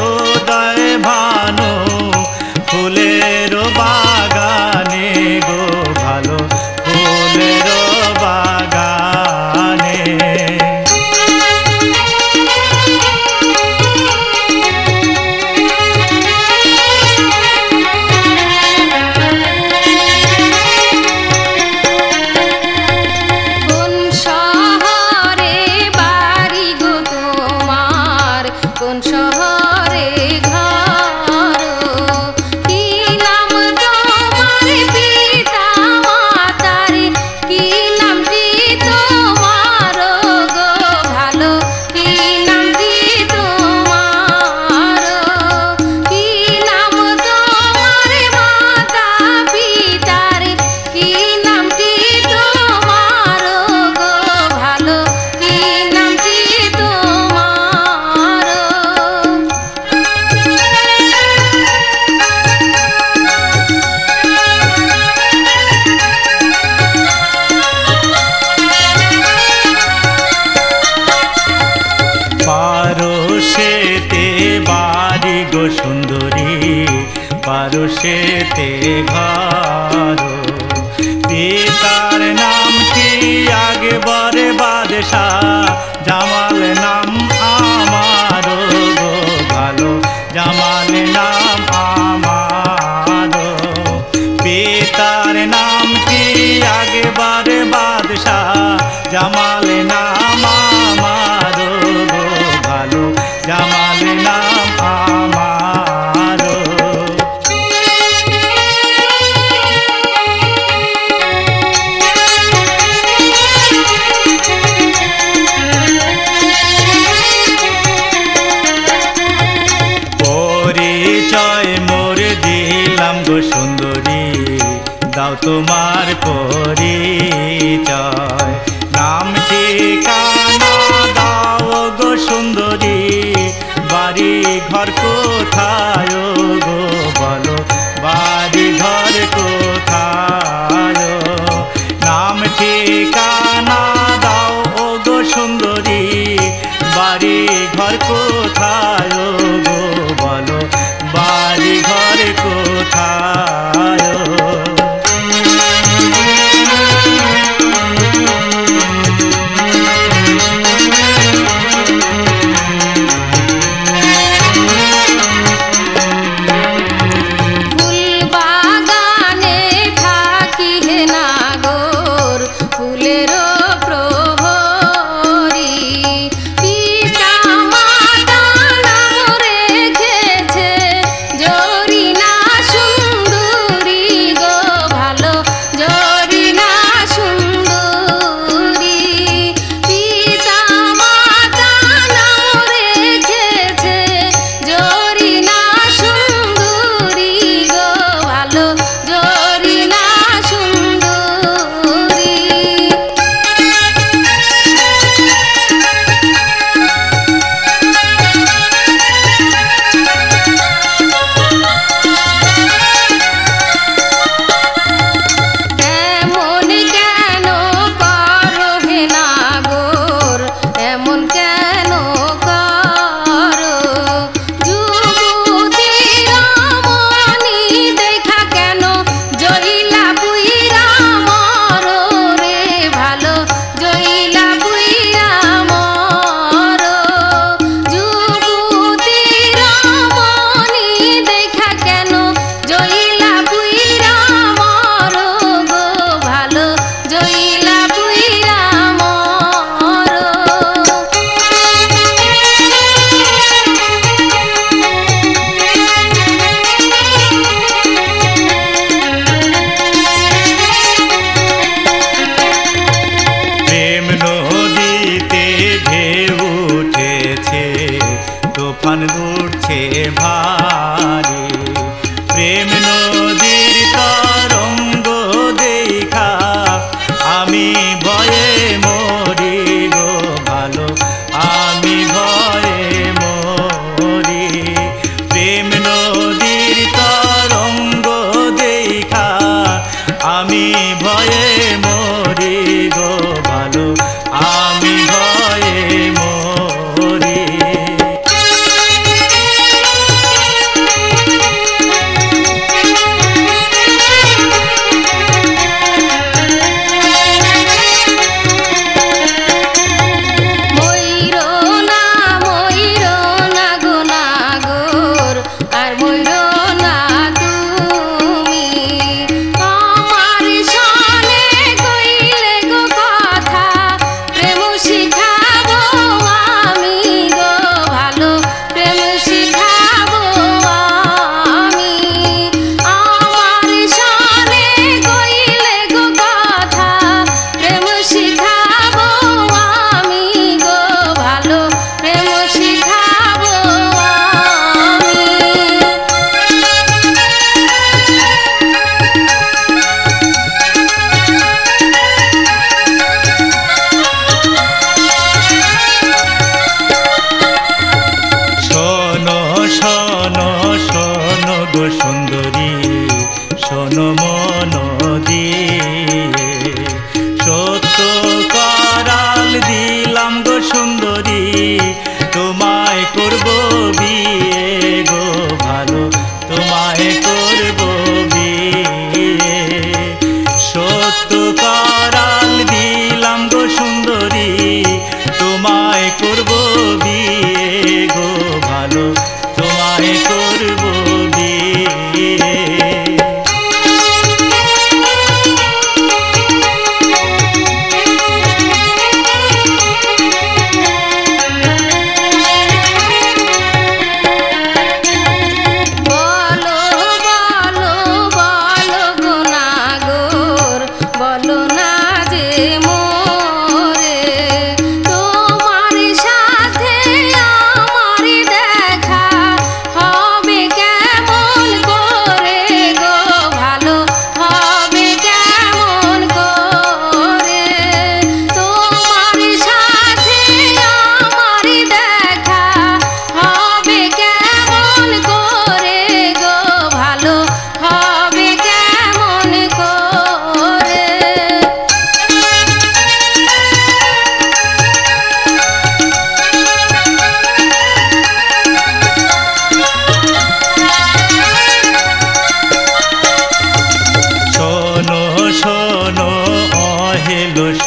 উদয় ভানু ফুলের বাগানে গো ভালো ফুলের বাগানে কোন শহরে বাড়ি গো তোমার কোন শহরে ঘর কি নাম তোমার পিতা মাতার কি নামটি তোমার গো ভালো কি নামটি তোমার কি নাম তোমার মাতা পিতার কি নামটি তোমার গো ভালো কি নামটি তোমার পারশেতে বাড়ি গো সুন্দরী পারশেতে ঘর পিতার নাম কি আগে বরে বাদশাহ জামাল নাম আমার গো ভালো জামাল নাম আমার পিতার নাম কি আগে বরে বাদশাহ জামাল নাম আমার গো ভালো জামাল নাম আমার পরিচয় মোর দিলাম গো সুন্দরী দাও তোমার পরিচয় নাম ঠিকানা দাও গো সুন্দরী বাড়ি ঘর কোথায় গো বলো বাড়ি ঘর কোথায় নাম ঠিকানা দাও ও গো সুন্দরী বাড়ি ঘর কোথায় গো বলো বাড়ি ঘর কোথায় ফুল বাগানে থাকি হে নাগর ফুলের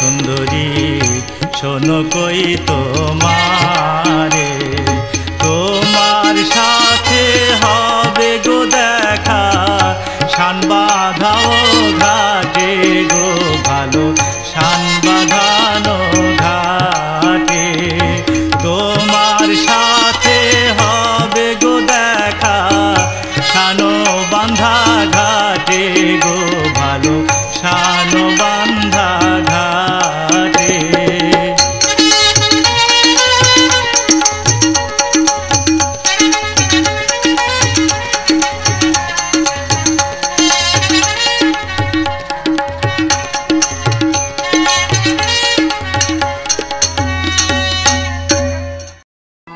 সুন্দরী শোনো কই তোমারে, তোমার সাথে হবে গো দেখা শান বাঁধাও ঘাটে গো, ভালো শান বাঁধানো ঘাটে। তোমার সাথে হবে গো দেখা শানো বাঁধা ঘাটে গো, ভালো শানো বাঁধা ঘাটে।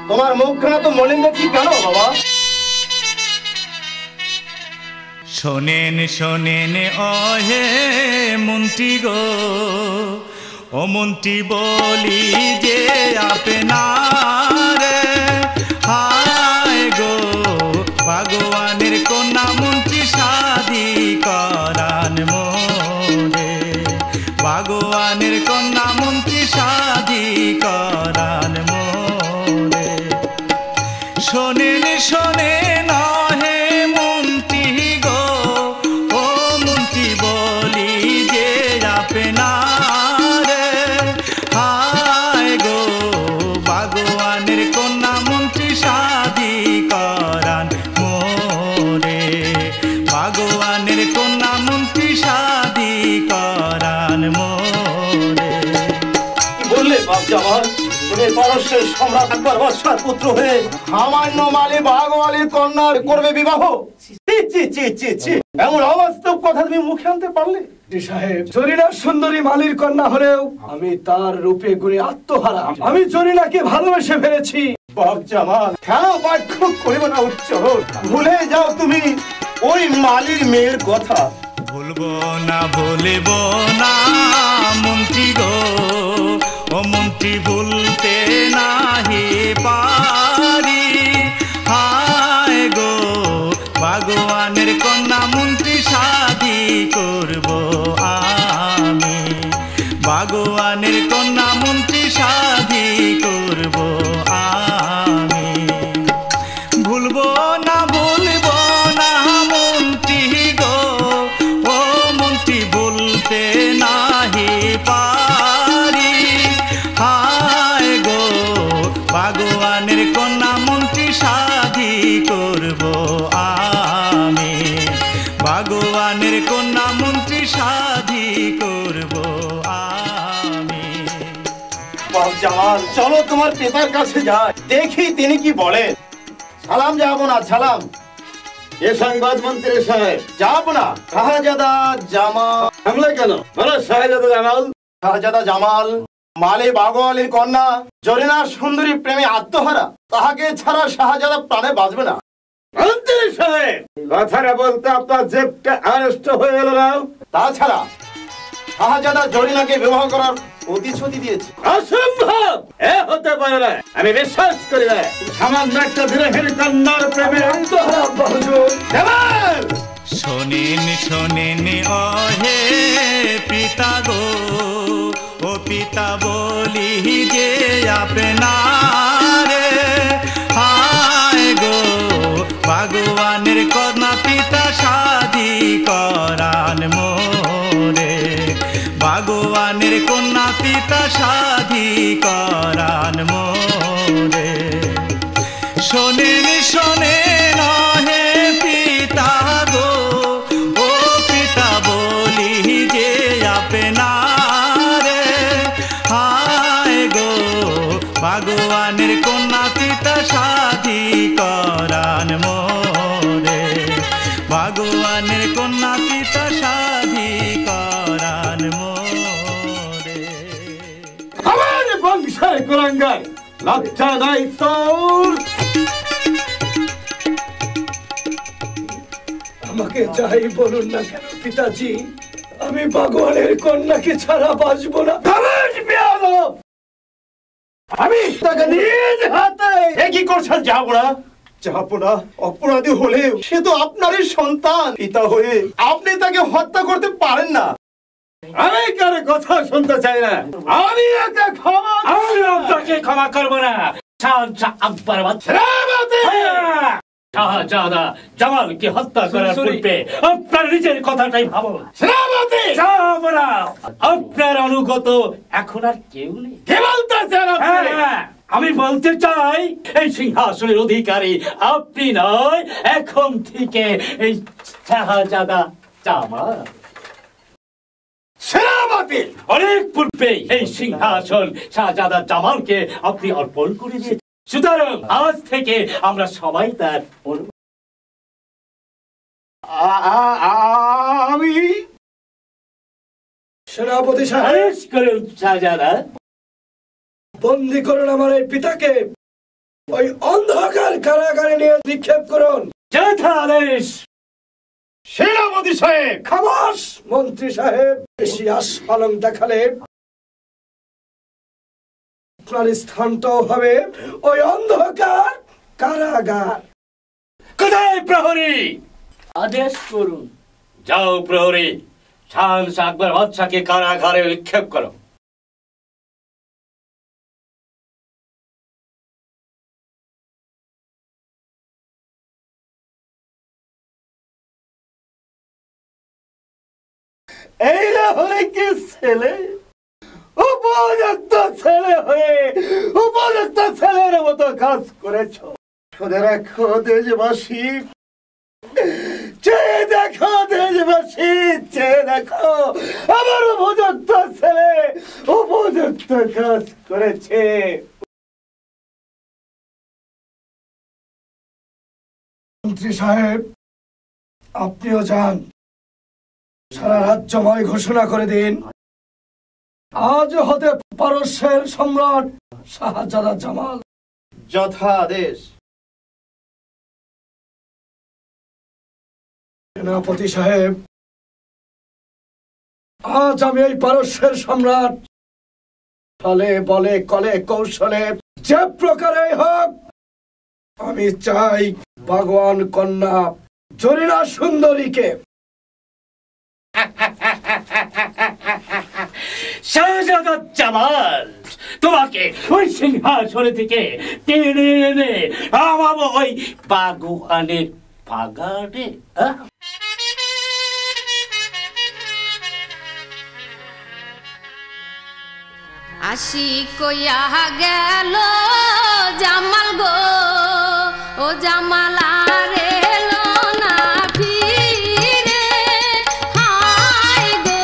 তোমার মুখখানা তো মলিন দেখি কেন বাবা? শোনেন শোনেন অহে মন্ত্রী গো, ও মন্ত্রী বলি যে আপনারে, হায় গো ভগবানের কন্যা মন্ত্রী শাদি করান মোরে, ভগবানের কন্যা মন্ত্রী শাদি করান মোরে। শোনেন শোনেন হে মন্ত্রী গো, ও মন্ত্রী বলি যে আপনারে, হায় গো ভগবানের কন্যা মন্ত্রী শাদি করান মোরে, ভগবানের কন্যা মন্ত্রী শাদি করান মোরে। বললে বাপ জামাল, তুমি পারস্যের সম্রাট আকবর বাদশার পুত্র হয়ে সামান্য মালি বাগওয়ালির কন্যার করবে বিবাহ? এমন অবাস্তব কথা তুমি মুখে আনতে পারলে? সাহেব, জরিনা সুন্দরী মালির কন্যা হলেও আমি তার রূপে গুণে আত্মহারা। আমি জরিনাকে ভালোবেসে ফেলেছি। বাপ জামাল, কেন বাক্য করিব না উচ্চারণ? ভুলে যাও তুমি ওই মালির মেয়ের কথা। ভুলবো না ভুলব না মন্ত্রী গো, ও মন্ত্রী ভুলতে নাহি পারি, হায় গো ভগবানের কন্যা মন্ত্রী শাদি করব আমি, ভগবানের কন্যা মন্ত্রী শাদি করব আমি। ভুলবো না মন্ত্রী গো, ও মন্ত্রী বলতে নাহি পারি, হায় গো ভগবানের কন্যা মন্ত্রী শাদি করব আমি, ভগবানের কন্যা মন্ত্রী শাদি করব আমি। বাপ জামাল, চলো তোমার পিতার কাছে যাই, দেখি তিনি কি বলেন। সালাম যাবো না সালাম। এ সংবাদ মন্ত্রী সাহেব। যাবো না। শাহজাদা জামাল। থামলে কেন? বলো শাহজাদা জামাল। শাহজাদা জামাল মালে বাগওয়ালির কন্যা জরিনার সুন্দরী প্রেমে আত্মহারা, তাহাকে ছাড়া শাহজাদা প্রাণে বাঁচবে না। মন্ত্রী সাহেব, কথাটা বলতে আপনার জেবটা আড়ষ্ট হয়ে গেল না? তাছাড়া শাহজাদা জরিনাকে বিবাহ করার প্রতিশ্রুতি দিয়েছে। অসম্ভব, এ হতে পারে না, আমি বিশ্বাস করি না। সামান্য একটা ধীরের কন্যার প্রেমে আত্মহারা বহুজন। জামাল, শোনেন শোনেন অহে পিতা গো, ও পিতা বলি যে আপনারে, হায় গো ভগবানের কন্যা পিতা শাদি করান মোরে, ভগবানের কন্যা পিতা শাদি করান মোরে। শোনেন শোনেন হে পিতা গো, ও পিতা বলি যে আপনারে, হায় গো ভগবানের কন্যা পিতা শাদি করান মোরে, ভগবানের কন্যা পিতা শাদি করান মোরে। আমার বংশের কুলাঙ্গার লজ্জা নাই তোর? আমাকে যাই বলুন না কেন পিতাজি, আমি ভগবানের কন্যাকে ছাড়া বাঁচবো না। আমি তাকে নিজ হাতে কি করছেন? যাবো না, যাবো না। অপরাধী হলেও সে তো আপনারই সন্তান। পিতা হয়ে আপনি তাকে হত্যা করতে পারেন না। আমি কারো কথা শুনতে চাই না। আমি একে ক্ষমা, আমি আপনাকে ক্ষমা করব না। শাহজাহান আকবর শাহজাদা জামালকে হত্যা করার পূর্বে আপনার নিজের কথাটাই ভাবুন। আপনার অনুগত এখন আর কেউ নেই। আমি বলতে চাই এই সিংহাসনের অধিকারী আপনি নয়, এখন থেকে এই শাহজাদা জামাল। সেনাপতি অনেক পূর্বে এই সিংহাসন শাহজাদা জামালকে আপনি অর্পণ করে দিয়েছেন। সুতরাং আজ থেকে আমরা সবাই তার আমি সেনাপতি সাহেব করুন শাহজাদা, বন্দী করুন আমার এই পিতাকে, ওই অন্ধকার কারাগারে নিয়ে নিক্ষেপ করুন। যথাদেশ সেনাপতি সাহেব। খামোশ মন্ত্রী সাহেব, বেশি আস্ফালন দেখালে আপনার স্থানটাও হবে ওই অন্ধকার কারাগার। কোথায় প্রহরী? আদেশ করুন। যাও প্রহরী, শাহজাহান আকবর বাদশাকে কারাগারে নিক্ষেপ করো। এই না হলে কি ছেলে, উপযুক্ত ছেলে হয়ে উপযুক্ত ছেলের মতো কাজ করেছ। শুনে রাখো দেশবাসী, চেয়ে দেখো দেশবাসী, চেয়ে দেখো আমার উপযুক্ত ছেলে উপযুক্ত কাজ করেছে। মন্ত্রী সাহেব, আপনিও যান, সারা রাজ্যময় ঘোষণা করে দিন আজ হতে পারস্যের সম্রাট শাহজাদা জামাল। যথাদেশ। সেনাপতি সাহেব, আজ আমি এই পারস্যের সম্রাট ফলে বলে কলে কৌশলে যে প্রকারে হোক, আমি চাই ভগবান কন্যা জরিনা সুন্দরীকে। শাহজাদা জামাল, তোমাকে ওই সিংহাসনে থেকে টেনে এনে আমাবো ওই বাগুয়ানের বাগানে। আসি কইয়া গেল জামাল গো, ও জামাল আর এলো না ফিরে। হায় গো,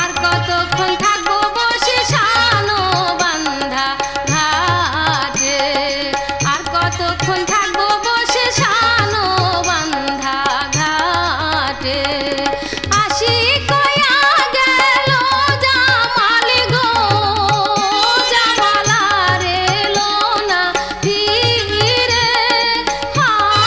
আর কতক্ষণ থাকবো বসে শানো বান্ধা ঘাটে, আর কতক্ষণ থাকবো বসে শানো বান্ধা ঘাটে। আসি কইয়া গেল জামাল গো, জামাল আর এলো না ফিরে। হায়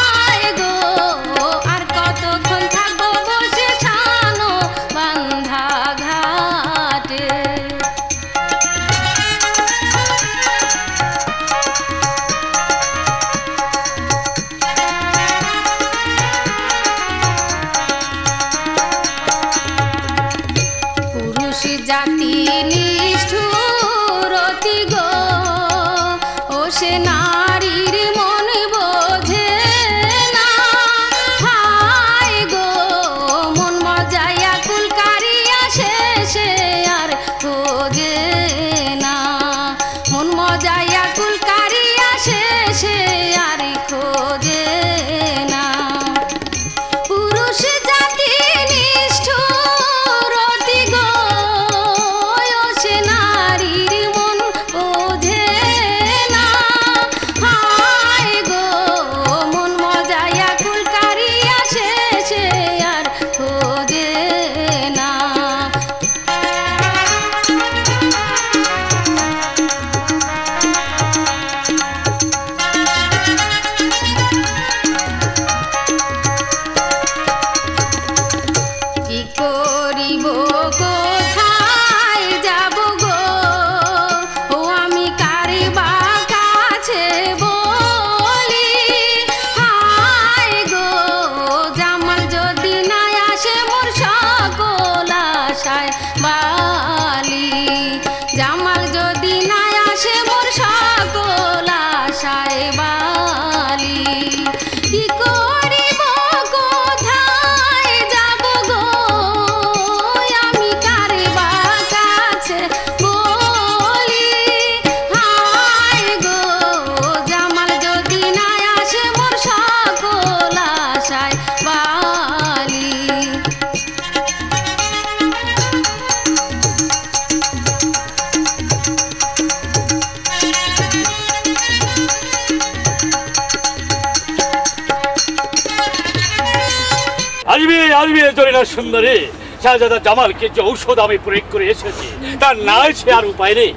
আমার মেয়ে জরিনা সুন্দরী শাহজাদা জামালকে যে ঔষধ আমি প্রয়োগ করে এসেছি তার নাই সে আর উপায় নেই।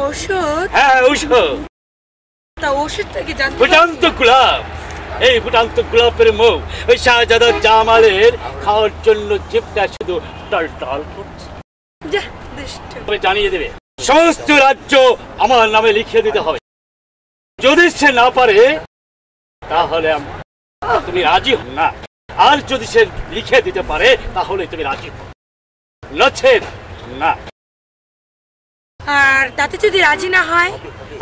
ঔষধ? হ্যাঁ ঔষধ। তা ওষুধটা কি জানতে? ফুটান্ত গোলাপ। এই ফুটান্ত গোলাপের মুখ ওই শাহজাদা জামালের খাওয়ার জন্য জিভটা শুধু টলটল করছে। তবে জানিয়ে দেবে সমস্ত রাজ্য আমার নামে লিখিয়ে দিতে হবে। যদি সে না পারে তাহলে তুমি রাজি হও না, আর যদি সে লিখে দিতে পারে তাহলে তুমি রাজি হও, নচেত না। আর তাতে যদি রাজি না হয়?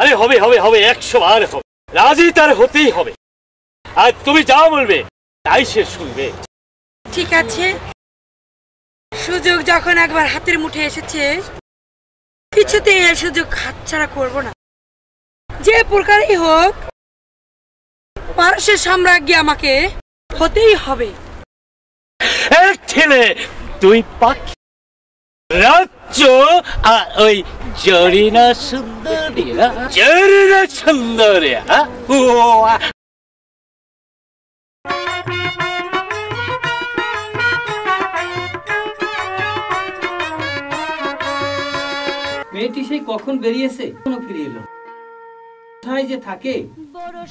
আরে হবে হবে হবে, 100 বার হবে। রাজি তার হতেই হবে, আর তুমি যা বলবে তাই সে শুনবে। ঠিক আছে, সুযোগ যখন একবার হাতের মুঠে এসেছে কিছুতেই এই সুযোগ হাতছাড়া করব না। যে প্রকারই হোক পারস্যের সাম্রাজ্ঞী আমাকে হতেই হবে। এক ছেলে দুই পাখি, রাজ্য আর ওই জরিনা সুন্দরী। জরিনা সুন্দরী মেয়েটি সেই কখন বেরিয়েছে, এখনো ফিরে এলো কোথায় যে থাকে?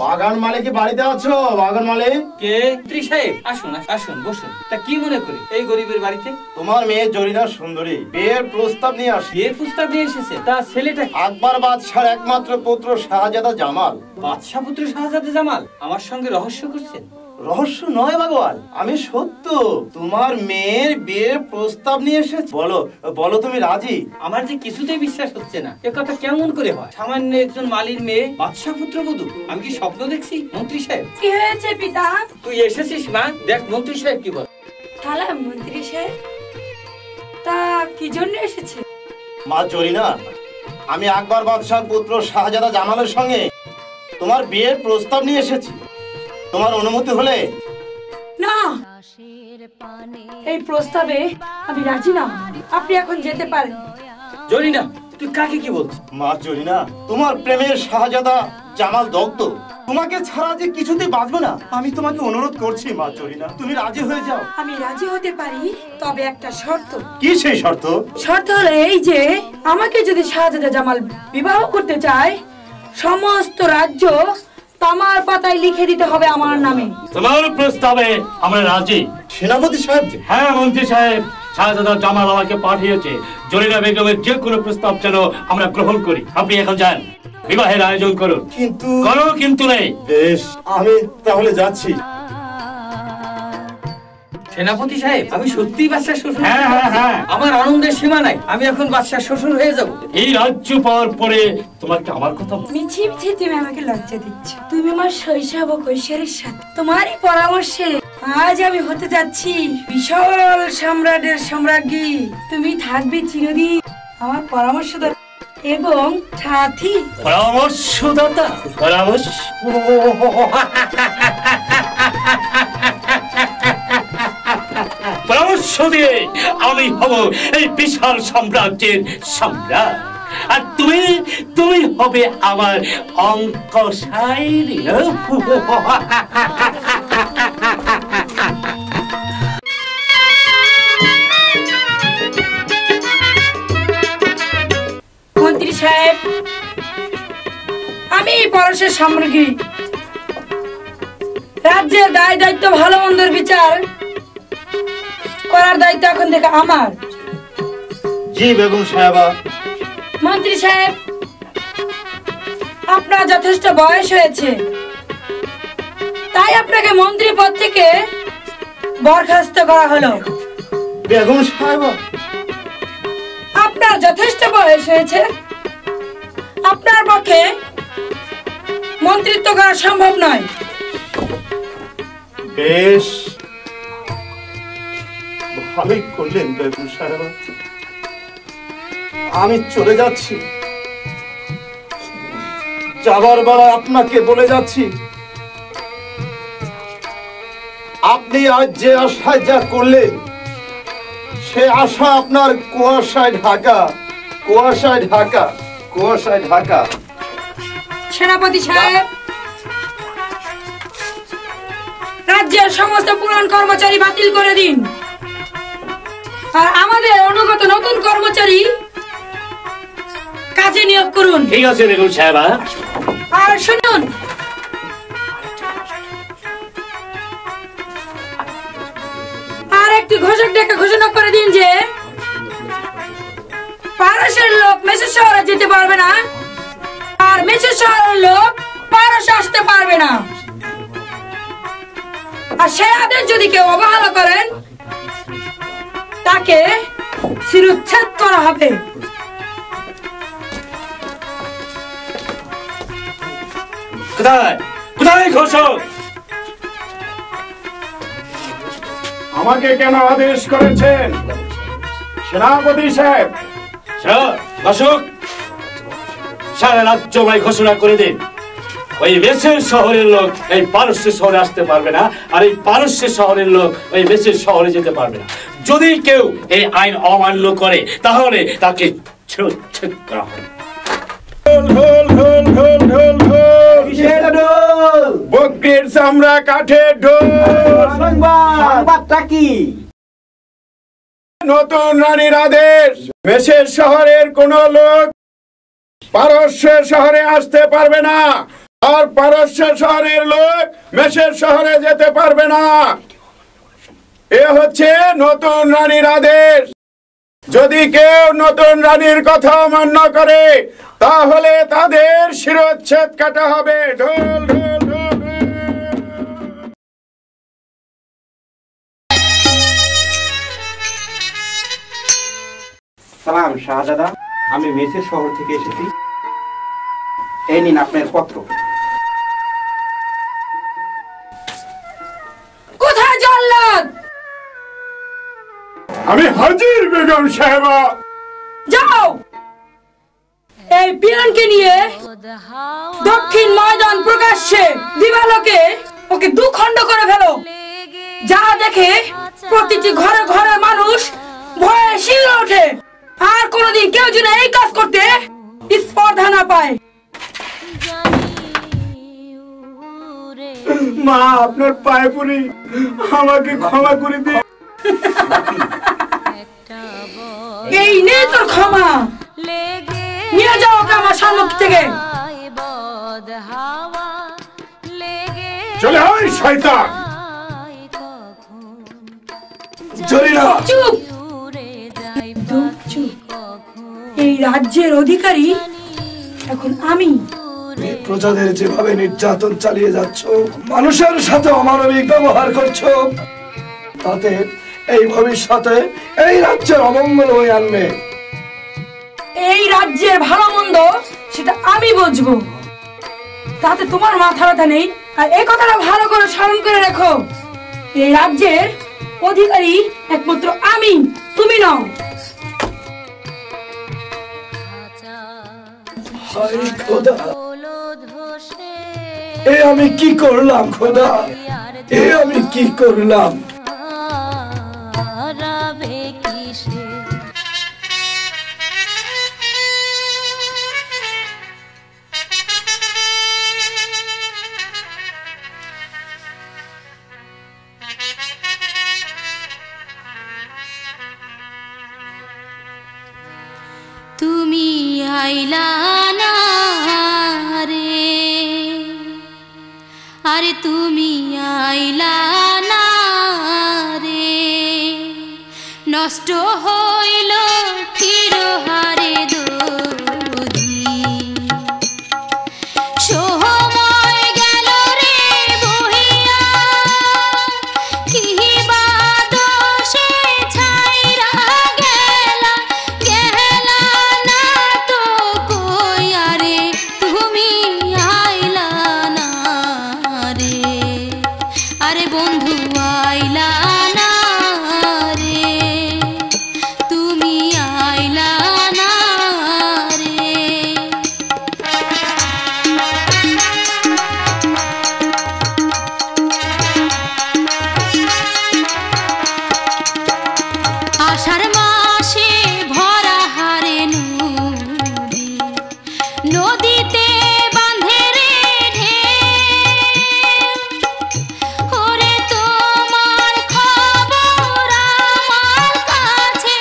বাগান মালিক বাড়িতে আছো? বাগান মালিক কে? মন্ত্রী সাহেব আসুন আসুন বসুন। তা কি মনে করে এই গরিবের বাড়িতে? তোমার মেয়ে জরিনা সুন্দরী বিয়ের প্রস্তাব নিয়ে আসে। বিয়ের প্রস্তাব নিয়ে এসেছে? তা ছেলেটা আকবর বাদশার একমাত্র পুত্র শাহজাদা জামাল। বাদশাহ পুত্র শাহজাদা জামাল আমার সঙ্গে রহস্য করছেন? রহস্য নয় ভগবান, আমি সত্য তোমার মেয়ের বিয়ের প্রস্তাব নিয়ে এসেছি। বলো বলো তুমি রাজি? আমার যে কিছুতেই বিশ্বাস হচ্ছে না, এ কথা কেমন করে হয়? সামান্য একজন মালির মেয়ে বাদশাহ পুত্রবধূ, আমি কি স্বপ্ন দেখছি? মন্ত্রী সাহেব কি হয়েছে পিতা? তুই এসেছিস মা, দেখ মন্ত্রী সাহেব কি বল। সালাম মন্ত্রী সাহেব, তা কি জন্য এসেছে? মা জরিনা, আমি আকবর বাদশার পুত্র শাহজাদা জামালের সঙ্গে তোমার বিয়ের প্রস্তাব নিয়ে এসেছি। তোমার অনুমতি হলে? না, এই প্রস্তাবে আমি রাজি না। আপনি এখন যেতে পারেন। জরিনা তুই কাকে কি বলছিস? মা জরিনা, তোমার প্রেমের শাহজাদা জামাল দগ্ধ, তোমাকে ছাড়া যে কিছুতেই বাঁচবে না। আমি তোমাকে অনুরোধ করছি মা জরিনা, তুমি রাজি হয়ে যাও। আমি রাজি হতে পারি, তবে একটা শর্ত। কি সেই শর্ত? শর্ত হলো এই যে আমাকে যদি শাহজাদা জামাল বিবাহ করতে চায় সমস্ত রাজ্য তামার পাতায় লিখে দিতে হবে আমার নামে। তোমার প্রস্তাবে আমরা রাজি। সেনাপতি সাহেব? হ্যাঁ মন্ত্রী সাহেব, শাহজাদা জামাল আমাকে পাঠিয়েছে জরিনা বেগমের যে কোনো প্রস্তাব যেন আমরা গ্রহণ করি। আপনি এখন যান, বিবাহের আয়োজন করুন। কিন্তু কোনো কিন্তু নেই। বেশ, আমি তাহলে যাচ্ছি। সেনাপতি সাহেব, আমি সত্যিই বাদশাহ শ্বশুর। হ্যাঁ, আমার আনন্দের সীমা নাই। আমি এখন বাদশাহ শ্বশুর হয়ে যাব। এই রাজ্য পাওয়ার পরে তোমার কি আমার কথা? মিছি মিছি তুমি আমাকে লজ্জা দিচ্ছ। তুমি আমার শৈশব ও কৈশোরের সাথে, তোমারই পরামর্শে আজ আমি হতে যাচ্ছি বিশাল সম্রাটের সম্রাজ্ঞী। তুমি থাকবে চিরদিন আমার পরামর্শদাতা এবং সাথী। পরামর্শদাতা? পরামর্শ পরামর্শ দিয়ে আমি হব এই বিশাল সাম্রাজ্যের সম্রাট, আর তুমি হবে আমার অঙ্কশালী। মন্ত্রী সাহেব, আমি পরশের সাম্রাজ্ঞী। রাজ্যের দায় দায়িত্ব ভালো মন্দের বিচার করার দায়িত্ব এখন থেকে আমার। জি বেগম সাহেবা। মন্ত্রী সাহেব, আপনার যথেষ্ট বয়স হয়েছে, তাই আপনাকে মন্ত্রী পদ থেকে বরখাস্ত করা হলো। বেগম সাহেবা, আপনার যথেষ্ট বয়স হয়েছে, আপনার পক্ষে মন্ত্রিত্ব করা সম্ভব নয়। বেশ, ভালোই করলেন বেগম সাহেবা। আমি চলে যাচ্ছি। যাবার বেলা আপনাকে বলে যাচ্ছি, আপনি আজ যে আশায় যা করলেন সে আশা আপনার কুয়াশায় ঢাকা, কুয়াশায় ঢাকা, কুয়াশায় ঢাকা। সেনাপতি সাহেব, রাজ্যের সমস্ত পুরান কর্মচারী বাতিল করে দিন। আর আমাদের অনুগত নতুন কর্মচারী কাজে নিয়োগ করুন। ঠিক আছে বেগম সাহেবা। আর শুনুন, আর একটি ঘোষক ডেকে ঘোষণা করে দিন যে পারসের লোক মেসেজ শহরে যেতে পারবে না, আর মেসেজ শহরের লোক পারস আসতে পারবে না। আর সে আদেশ যদি কেউ অবহেলা করেন তাকে শিরোচ্ছেদ করা হবে। কোথায় কোথায় ঘোষক? আমাকে কেন আদেশ করেছেন সেনাপতি সাহেব? ঘোষক, সারা রাজ্যময় ঘোষণা করে দিন ওই মেসের শহরের লোক এই পারস্য শহরে আসতে পারবে না, আর এই পারস্য শহরের লোক ওই মেসের শহরে যেতে পারবে না। যদি কেউ এই আইন অমান্য করে তাহলে তাকে ছেদ করা হবে। বকরির চামড়া কাঠের ঢোল। সংবাদটা কি? নতুন রানীর আদেশ, মেসের শহরের কোন লোক পারস্য শহরে আসতে পারবে না, আর পারস্য শহরের লোক মেসের শহরে যেতে পারবে না। এ হচ্ছে নতুন রানীর আদেশ। যদি কেউ নতুন রানীর কথা অমান্য করে তাহলে তাদের শিরোচ্ছেদ কাটা হবে। ঢোল ঢোল ঢোল। সালাম শাহজাদা, আমি মেসের শহর থেকে এসেছি। এই নিন আপনার পত্র। কোথায় জল্লাদ? আমি হাজির বেগম সাহেবা। যাও, এই পিয়নকে নিয়ে দক্ষিণ ময়দান প্রকাশ্যে দিবালোকে ওকে দুখণ্ড করে ফেলো। যা দেখে প্রতিটি ঘরে ঘরে মানুষ ভয়ে শিউরে ওঠে, আর কোনোদিন কেউ যেন এই কাজ করতে স্পর্ধা না পায়। মা, আপনার পায়ে পড়ি, আমাকে ক্ষমা করে দিন। এই নে তোর ক্ষমা, নিয়ে যাও ওকে আমার সম্মুখ থেকে। চলে আয় শয়তান। জরিনা চুপ, একদম চুপ। এই রাজ্যের অধিকারী এখন আমি। প্রজাদের যেভাবে নির্যাতন চালিয়ে যাচ্ছ, মানুষের সাথে অমানবিক ব্যবহার করছো, তাতে এই ভবিষ্যতে এই রাজ্যের অমঙ্গল হয়ে আনবে। এই রাজ্যের ভালো মন্দ সেটা আমি বুঝবো, তাতে তোমার মাথা ব্যথা নেই। আর এই কথাটা ভালো করে স্মরণ করে রেখো, এই রাজ্যের অধিকারী একমাত্র আমি, তুমি নও। হায় খোদা, এ আমি কি করলাম খোদা, এ আমি কি করলাম? তুমি আইলা না রে, আরে তুমি আইলা না রে, নষ্ট হইল চিরহারে দুদি। সময় গেল রে বহিয়া, কি বা দোষে ছাইরা গেলা, গেলা না তো কইয়া রে, তুমি আইলা না রে, আরে বন্ধু আইলা না রে, তুমি আইলা না রে। আষাঢ় মাসে ভরা হারে নদী, নদীতে বাঁধে রে ঢেউ। ওরে তোমার খবর আমার কাছে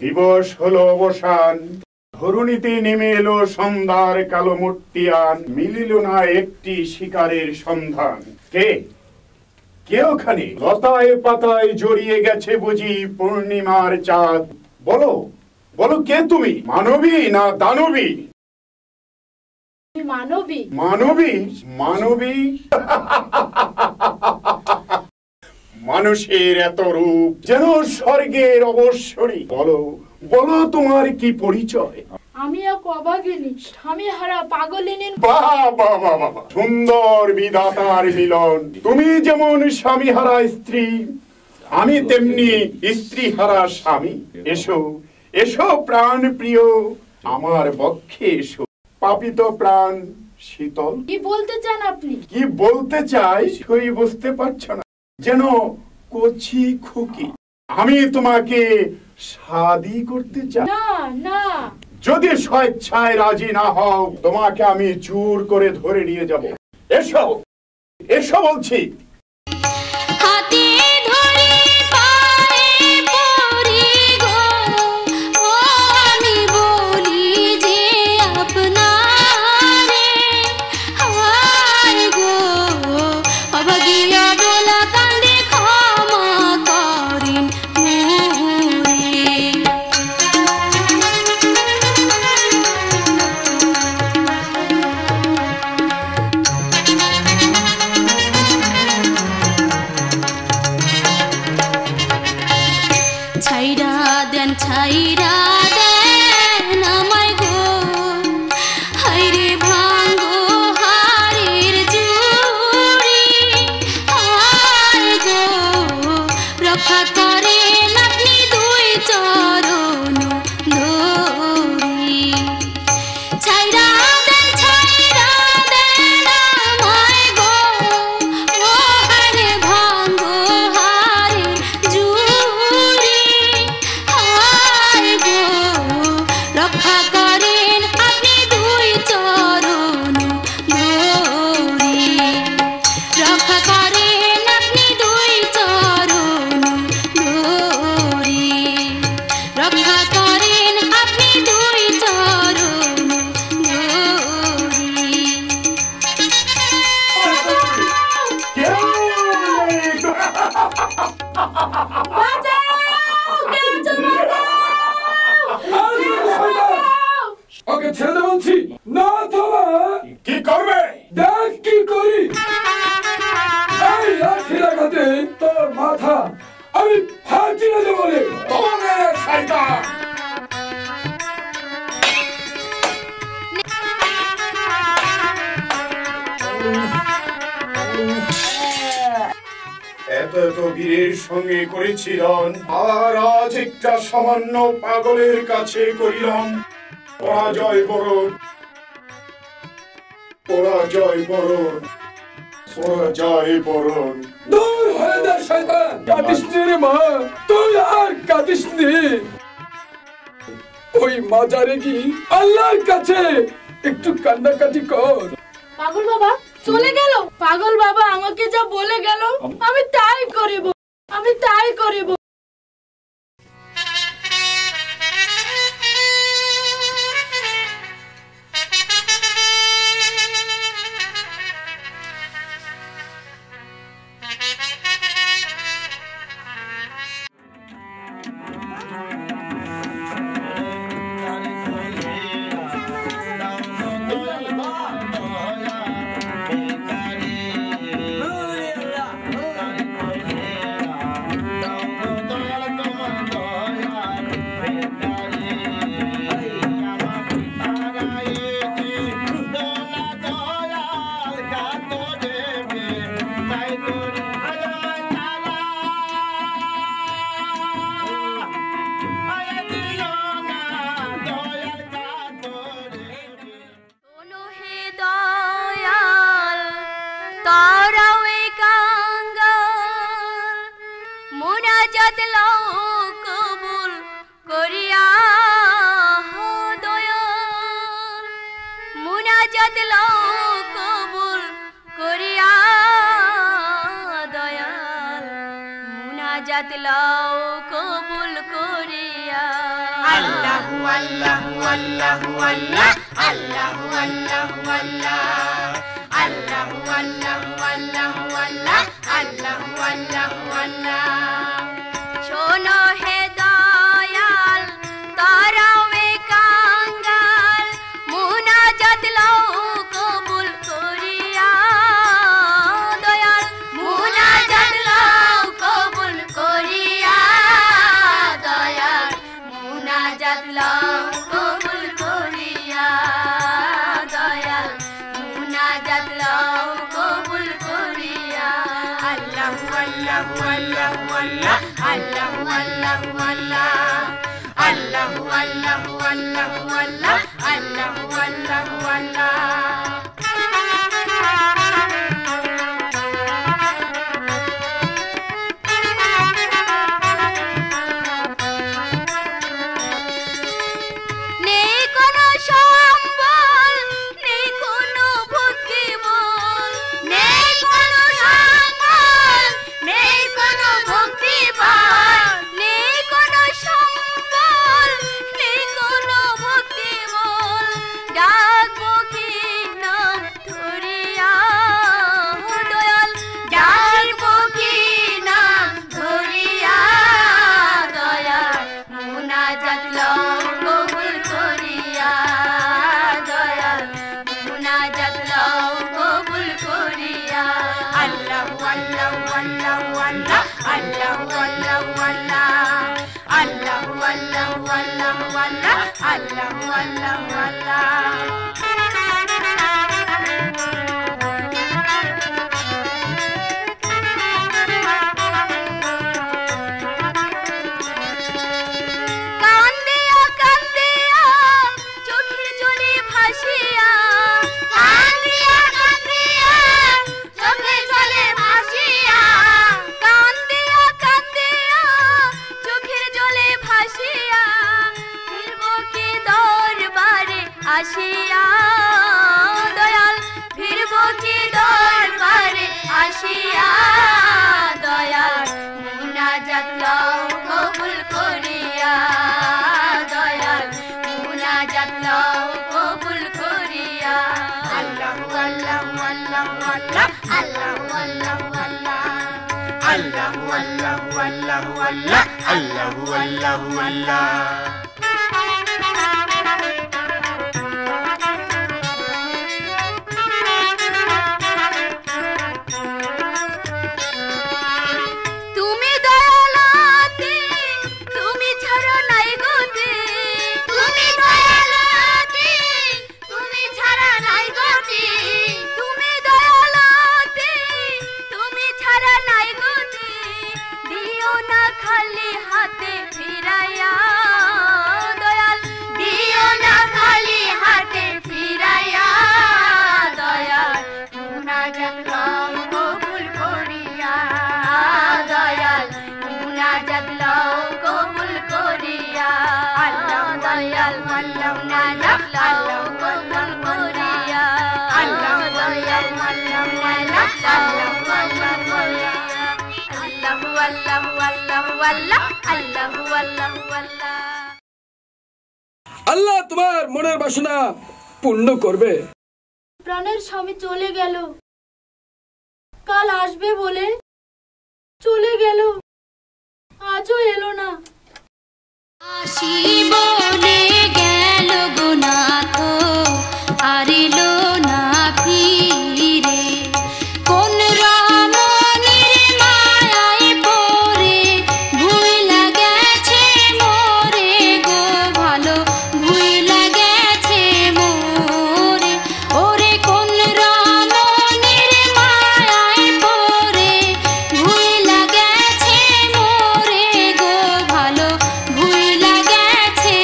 দিবস হলো অবসান, ধরণীতে নেমে এলো সন্ধ্যার কালো মূর্তিয়ান, মিলিল না একটি শিকারের সন্ধান। কে কে ওখানে? লতায় পাতায় জড়িয়ে গেছে বুঝি পূর্ণিমার চাঁদ। বলো বলো কে তুমি? মানবী না দানবী? মানবী। মানবী? মানবী? মানুষের এত রূপ যেন স্বর্গের অবশ্যরী। বলো বলো তোমার কি পরিচয়? আমি এক অভাগিনী, স্বামী হারা পাগলিনী। বাহ বাহ বাহ বাহ, সুন্দর বিধাতার মিলন। তুমি যেমন স্বামী হারা স্ত্রী, আমি তেমনি স্ত্রী হারা স্বামী। এসো এসো প্রাণ প্রিয়, আমার বক্ষে এসো। পাপিত প্রাণ শীতল। কি বলতে চান আপনি? কি বলতে চাই সই বুঝতে পারছো না? যেন কচি খুকি। আমি তোমাকে শাদি করতে চাই। না না, যদি স্বেচ্ছায় রাজি না হও, তোমাকে আমি জোর করে ধরে নিয়ে যাব। এসো এসো বলছি। হাতে ধরে পায়ে পড়ি গো, ও আমি বলি যে আপনারে, হায় গো অভাগিয়া বলা কান্দে ক্ষমা করেন মোরে। ছাইরা দেন ছাইরা দেন আমায় গো, হায়রে ভাঙ্গো হারের জুড়ি, হায় গো রক্ষা করেন আপনি দুই চরণ ধরি। ছাইরা দেন আমায় গো, ও হায়রে ভাঙ্গো হারের জুড়ি, হায় গো রক্ষা করেন আপনি দুই চরণ ধরি। রক্ষা করেন আপনি দুই চরণ ধরি। রক্ষা করেন আপনি দুই চরণ ধরি। ওকে ছেড়ে বলছি না। থামা। কি করবে? দেখ কি করি। এই লাঠির আঘাতে তোর মাথা আমি ফাটিয়ে দেবো রে। তোমার শয়তান। এত এত বীরের সঙ্গে করেছিলাম, আর আজ একটা সামান্য পাগলের কাছে করিলাম পরাজয় বরণ। পরাজয় বরণ, পরাজয় বরণ। দূর হয়ে যা শয়তান। কাঁদিস নি রে মা, তুই আর কাঁদিস নি। ওই মাজারে কি আল্লাহর কাছে একটু কান্নাকাটি কর। পাগল বাবা চলে গেল। পাগল বাবা আমাকে যা বলে গেল আমি তাই করিব, আমি তাই করিব। মোনাজাত লও কবুল করিয়া দয়াল, মোনাজাত লও কবুল করিয়া দয়াল, মোনাজাত লও কবুল করিয়া। আল্লাহু আল্লাহু আল্লাহ আল্লাহু আল্লাহু আল্লাহ আল্লাহু আল্লাহু আল্লাহু আল্লাহ আল্লাহু আল্লাহু আল্লাহ শোনো হে দয়াল তারাও এ কাঙ্গাল মুনাজাত লও কবুল করিয়া দয়াল মুনাজাত লও কবুল করিয়া দয়াল মুনাজাত লও কবুল করিয়া দয়াল মুনাজাত লও কবুল করিয়া আল্লাহু আল্লাহু আল্লাহু আল্লাহ আল্লাহু আল্লাহু আল্লাহ আল্লাহু আল্লাহু আল্লাহু আল্লাহ আল্লাহু আল্লাহু আল্লাহ নেই কোনো সম্বল নেই কোনো ভক্তি বল নেই কোনো সম্বল নেই কোনো ভক্তি বল নেই কোনো সম্বল নেই কোনো ভক্তি বল ডাকবো কি নাম ধরিয়া দয়াল ডাকবো কি নাম ধরিয়া দয়াল মুনাজাত লও কবুল করিয়া দয়াল মুনাজাত লও কবুল করিয়া আল্লাহু আল্লাহু আল্লাহু আল্লাহ আল্লাহু আল্লাহু আল্লাহ আল্লাহু আল্লাহু আল্লাহু আল্লাহ আল্লাহু আল্লাহু আল্লাহ কান্দিয়া কান্দিয়া চোখের জলে ভাসিয়া কান্দিয়া কান্দিয়া চোখের জলে ভাসিয়া কান্দিয়া কান্দিয়া চোখের জলে ভাসিয়া ফিরবো কি দরবারে আসিয়া দয়াল ফিরবো কি দরবারে আসিয়া দয়াল মুনাজাত লও কবুল করিয়া দয়াল মুনাজাত লও কবুল করিয়া আল্লাহু আল্লাহু আল্লাহু আল্লাহ আল্লাহু আল্লাহু আল্লাহ আল্লাহু আল্লাহু আল্লাহু আল্লাহ আল্লাহু আল্লাহু আল্লাহ তুমি দয়ালতে তুমি ছাড়া নাই গতি তুমি দয়ালতে তুমি ছাড়া নাই গতি তুমি দয়ালতে তুমি ছাড়া নাই গতি দিও না খালি হাতে ফিরাইয়া দয়াল দিও না খালি হাতে ফিরাইয়া দয়াল মুনাজাত লও কবুল করিয়া দয়াল মুনাজাত লও কবুল করিয়া আল্লাহ দয়াল আল্লাহ মুনাজাত লও কবুল করিয়া আল্লাহ দয়াল আল্লাহ মুনাজাত লও কবুল করিয়া আল্লাহু আল্লাহু আল্লাহু আল্লাহ আল্লাহু আল্লাহু আল্লাহ আল্লাহ তোমার মনের বাসনা পূর্ণ করবে। প্রাণের স্বামী চলে গেল, কাল আসবে বলে চলে গেল, আজও এলো না। আসি বলে গেল গুনাহ আর এলো না ফিরে, কোন রমণীর মায়ায় পড়ে ভুইলা গেছে মোরে গো ভালো ভুইলা গেছে মোরে, ওরে কোন রমণীর মায়ায় পড়ে ভুইলা গেছে মোরে গো ভালো ভুইলা গেছে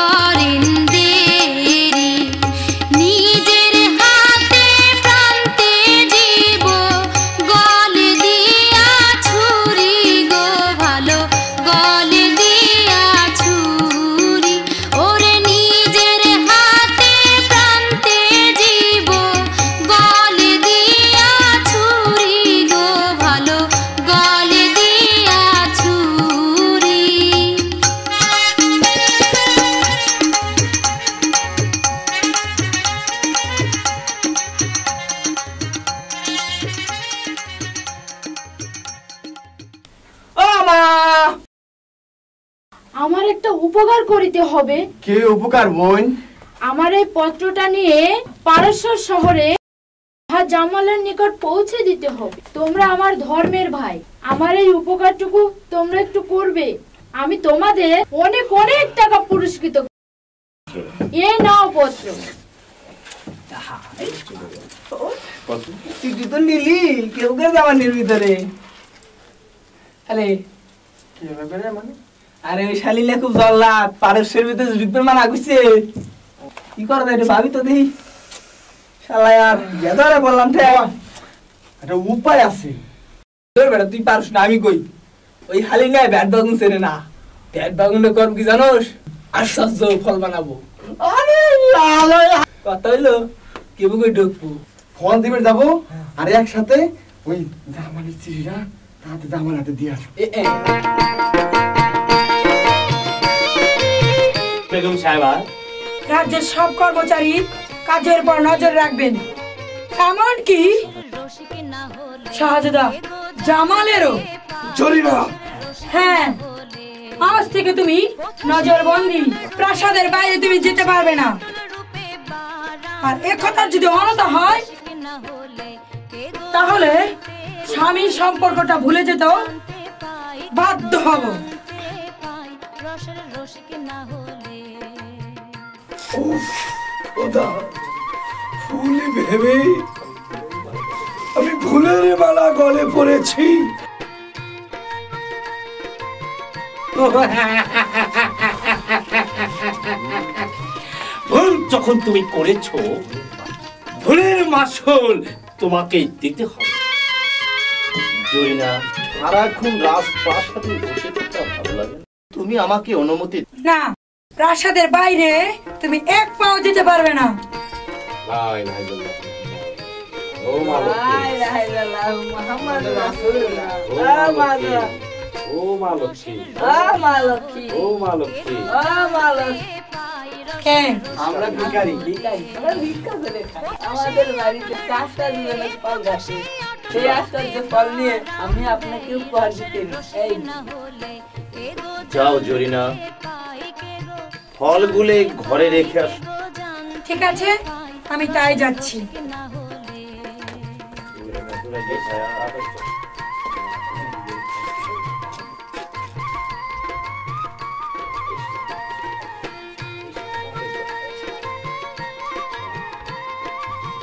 করেন দেরি নিজের হাতে প্রান্তে জীব গলে দিয়া ছুরি গো ভালো গলে দিয়া ছুরি ওরে নিজের হাতে প্রান্তে জীব গলে দিয়া ছুরি গো ভালো গলে দিয়া ছুরি ও মা আমার একটা উপকার করিতে হবে। কে উপকার বোন? আমার এই পত্রটা নিয়ে পারস্যর শহরে জামালের নিকট পৌঁছে দিতে হবে। তোমরা আমার ধর্মের ভাই, আমার এই উপকারটুকু তোমরা একটু করবে। আমি তোমাদের অনেক অনেক টাকা পুরস্কৃত এই নাও পত্র। তুই তো নিলি কেউ কেউ জামানির ভিতরে। আরে আরে ওই শালিলা খুব জল্লাদ, পারস্যের ভিতরে যুদ্ধের মানা করছে। কি করে দেয় ভাবি তো দেখি শালা আর গেদারে বললাম একটা উপায় আছে। বেটা তুই পারস না, আমি কই ওই হালি নাই ব্যাট বাগুন চেনে না। ব্যাট বাগুনে করব কি জানোস? আশ্চর্য ফল বানাবো। আরে লাল কথা হইলো কেবু কই ঢুকবো ফল দিবে যাবো আর একসাথে ওই জামানের চিঠিটা তাতে জামান হাতে দিয়ে আসবো। বেগম সাহেবা, রাজ্যের সব কর্মচারী কাজের পর নজর রাখবেন, এমনকি শাহজাদা জামালেরও। জরিনা, হ্যাঁ, আজ থেকে তুমি নজরবন্দি, প্রাসাদের বাইরে তুমি যেতে পারবে না। আর একথার যদি অনতা হয় তাহলে স্বামীর সম্পর্কটা ভুলে যেতে বাধ্য হব। ফুলে ভেবে আমি ফুলের মালা গলে পড়েছি। ভুল যখন তুমি করেছো, ভুলের মাসুল তোমাকেই দিতে হবে। জরিনা, সারাক্ষণ রাজপ্রাসাদে বসে থাকতে ভালো লাগে না। তুমি আমাকে অনুমতি না, প্রাসাদের বাইরে তুমি এক পাও যেতে পারবে না। ও মা লক্ষ্মী, ও মা লক্ষ্মী। আমরা ভিখারি, আমরা ভিক্ষা করে খাই। আমাদের বাড়িতে 4টা জীবনের ফল গাছে, সেই আশ্চর্য ফল নিয়ে আমি আপনাকে উপহার দিতে এই যাও জরিনা, ফলগুলো ঘরে রেখে আস। ঠিক আছে, আমি তাই যাচ্ছি।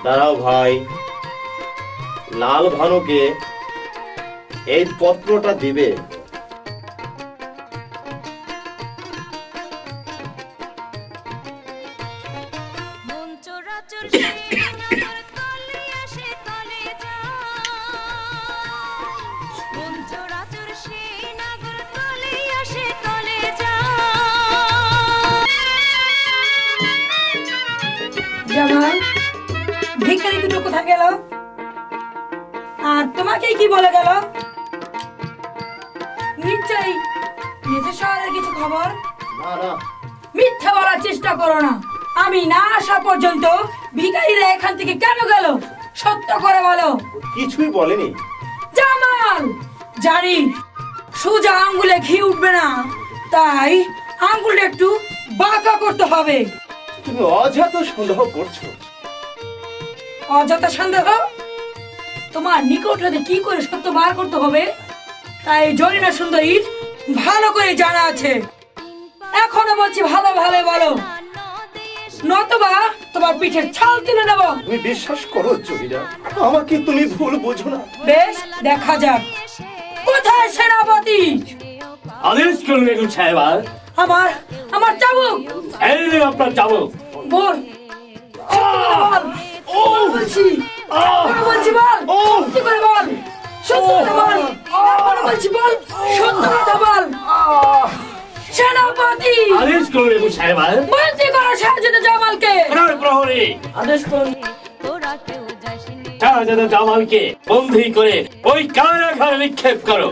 দাঁড়াও ভাই, লাল ভানুকে এই পত্রটা দিবে। জামাল, ভিখারি দুটো কোথায় গেল? আর তোমাকে কি বলে গেল? নিশ্চয়ই নিজের শহরের কিছু খবর। না না, মিথ্যা বলার চেষ্টা করো না। আমি না আসা পর্যন্ত ভিখারিরা এখান থেকে কেন গেল? সত্য করে বলো। কিছুই বলেনি। জামাল, জানি সোজা আঙ্গুলে ঘি উঠবে না, তাই আঙ্গুলটা একটু বাঁকা করতে হবে। তুমি অযথা সন্দেহ করছো। অযথা সন্দেহ? তোমার নিকট হতে কি করে সত্য বার করতে হবে তাই জরিনা সুন্দরী ভালো করে জানা আছে। এখনো বলছি ভালো ভালো বলো, নতবা তোমার পিঠের ছাল তুলে নেব। তুমি বিশ্বাস করো জরিনা, আমাকে তুমি ভুল বোঝো না। বেশ, দেখা যাক। কোথায় সেনাপতি? আদেশ করুন বেগম সাহেবা। আমার আমার চাবুক। এই রে আপনার চাবুক। বল বলছি বলছি বল কি করে বল সত্য কথা বল বলছি বল সত্য কথা বল। সেনাপতি আদেশ করুন এগো সাহেব। বলছি করো শাহজাদা জামালকে। প্রহরী আদেশ করুন শাহজাদা জামালকে বন্দী করে ওই কারাগারে নিক্ষেপ করো।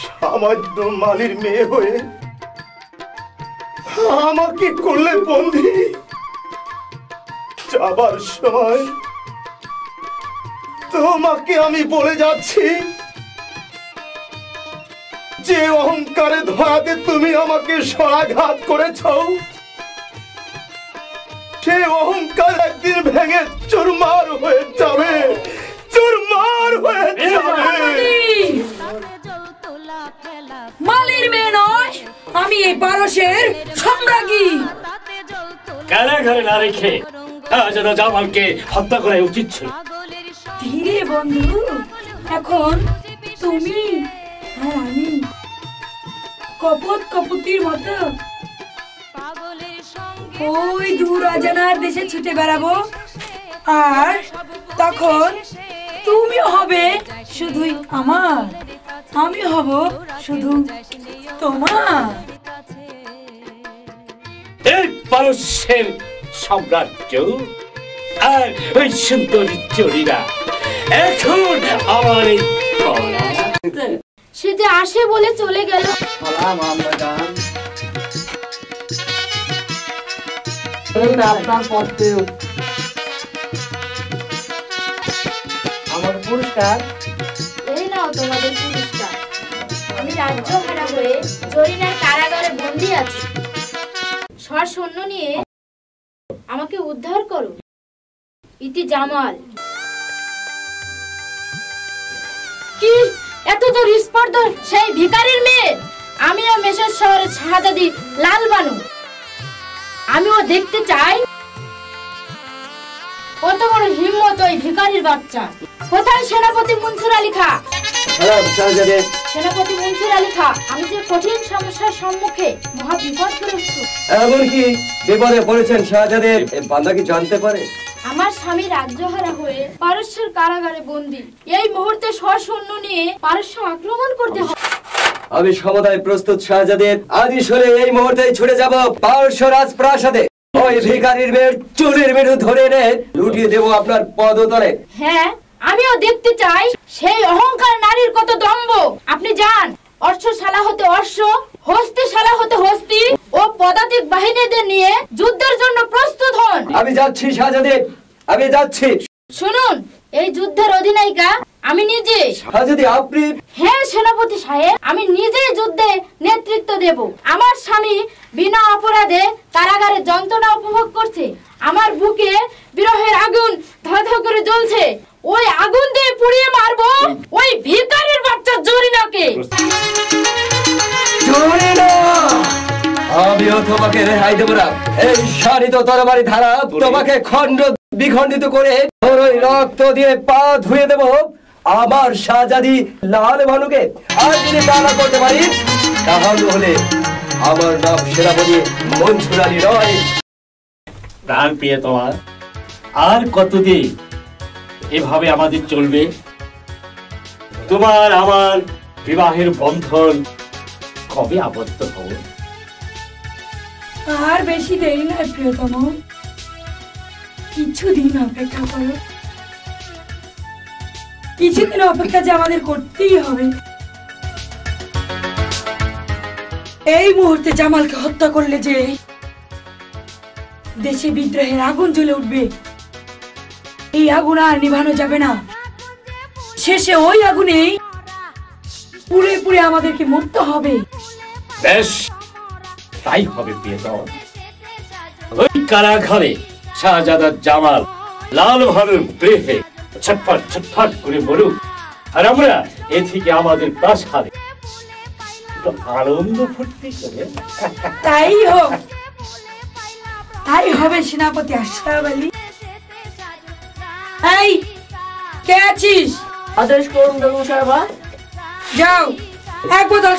সামান্য মালির মেয়ে হয়ে আমাকে করলে বন্দী। যাবার সময় তোমাকে আমি বলে যাচ্ছি, যে অহংকারে ধরাতে তুমি আমাকে সরাঘাত করেছ, সে অহংকার একদিন ভেঙে চুরমার হয়ে যাবে, চুরমার হয়ে যাবে। মালির মেয়ে নয়, আমি এই পারসের সম্রাজ্ঞী। কারাগারে না রেখে শাহজাদা জামালকে হত্যা করা উচিত ছিল। ধীরে বন্ধু, এখন তুমি আর আমি কপত কপতির মতো ওই দূর অজানার দেশে ছুটে বেড়াবো, আর তখন তুমি হবে শুধুই আমার, আমি হব শুধু তোমার। এই পারস্যের সাম্রাজ্য আর ওই সুন্দরী চড়িরা এখন আমার এই সে যে আসে বলে চলে গেল। আপনার পথে আমার পুরস্কার। এই নাও তোমাদের পুরস্কার। আমি রাজ্য হারা হয়ে জরিনার কারাগারে বন্দী আছি। সৈন্য নিয়ে আমাকে উদ্ধার করো। ইতি জামাল। কি এত তোর স্পর্ধা সেই ভিখারির মেয়ে? আমিও মেসের শহরের শাহজাদি লাল বানু। আমিও দেখতে চাই কত বড় হিম্মত ওই ভিখারির বাচ্চা। কোথায় সেনাপতি মনসুর আলী খা? সেনাপতি মনসুর আলী খা, আমি যে কঠিন সমস্যার সম্মুখে মহা বিপদগ্রস্ত। এমন কি বিপদে পড়েছেন শাহজাদে, বান্দা কি জানতে পারে? আমার স্বামী রাজ্যহারা হয়ে পারস্যের কারাগারে বন্দী। এই মুহূর্তে সৈন্য নিয়ে পারস্য আক্রমণ করতে হবে। আমি সমুদায় প্রস্তুত শাহজাদে। আদি সরে এই মুহূর্তেই ছুটে যাব পারস্য রাজপ্রাসাদে। ওই ভিখারির মেয়ের চুলের মেরু ধরে এনে লুটিয়ে দেব আপনার পদতলে। হ্যাঁ, আমিও দেখতে চাই সেই অহংকার নারীর কত দম্ভ। আপনি যান, অশ্বশালা হতে অশ্ব, হস্তিশালা হতে হস্তি ও পদাতিক বাহিনীদের নিয়ে যুদ্ধের জন্য প্রস্তুত হন। আমি যাচ্ছি শাহজাদে, আমি যাচ্ছি। শুনুন, এই যুদ্ধের অধিনায়িকা আমি নিজে। শাহজাদে আপনি? হ্যাঁ সেনাপতি সাহেব, আমি নিজেই যুদ্ধে নেতৃত্ব দেব। আমার স্বামী বিনা অপরাধে কারাগারে যন্ত্রণা উপভোগ করছে। আমার বুকে বিরহের আগুন ধা ধা করে জ্বলছে। ওই আগুন দিয়ে পুড়িয়ে মারবো ওই ভিখারির বাচ্চা জরিনাকে। জরিনা, আমিও তোমাকে রেহাই দেব না। এই শানিত তরবারি ধারা তোমাকে খণ্ড বিখণ্ডিত করে ওই রক্ত দিয়ে পা ধুয়ে দেব আমার শাহজাদি লাল ভানুকে। আর যদি তা না করতে পারি, তাহলে হলে আমার নাম সেনাপতি মনসুর আলী রয়। প্রাণ পেয়ে তোমার আর কতদিন এভাবে আমাদের চলবে? তোমার আমার বিবাহের বন্ধন কবে আবদ্ধ হবে? আর বেশি দেরি নয় প্রিয়তম, কিছুদিন অপেক্ষা করো। কিছুদিন অপেক্ষা যে আমাদের করতেই হবে। এই মুহূর্তে জামালকে হত্যা করলে যে দেশে বিদ্রোহের আগুন জ্বলে উঠবে, এই আগুন আর নিভানো যাবে না। শেষে ওই আগুনেই পুড়ে পুড়ে আমাদেরকে মরতে হবে। বেশ, তাই হবে প্রিয়তম। ওই কারাগারে শাহজাদা জামাল লাল ভানুর দেহে ছটফট ছটফট করে মরুক, আর আমরা এ থেকে আমাদের প্রাসাদে আনন্দ ফুর্তি করে। তাই হোক, তাই হবে সেনাপতি আশরাফ আলী। এই কে আছিস? আদেশ করুন বেগম সাহেবা। যাও এক বোতল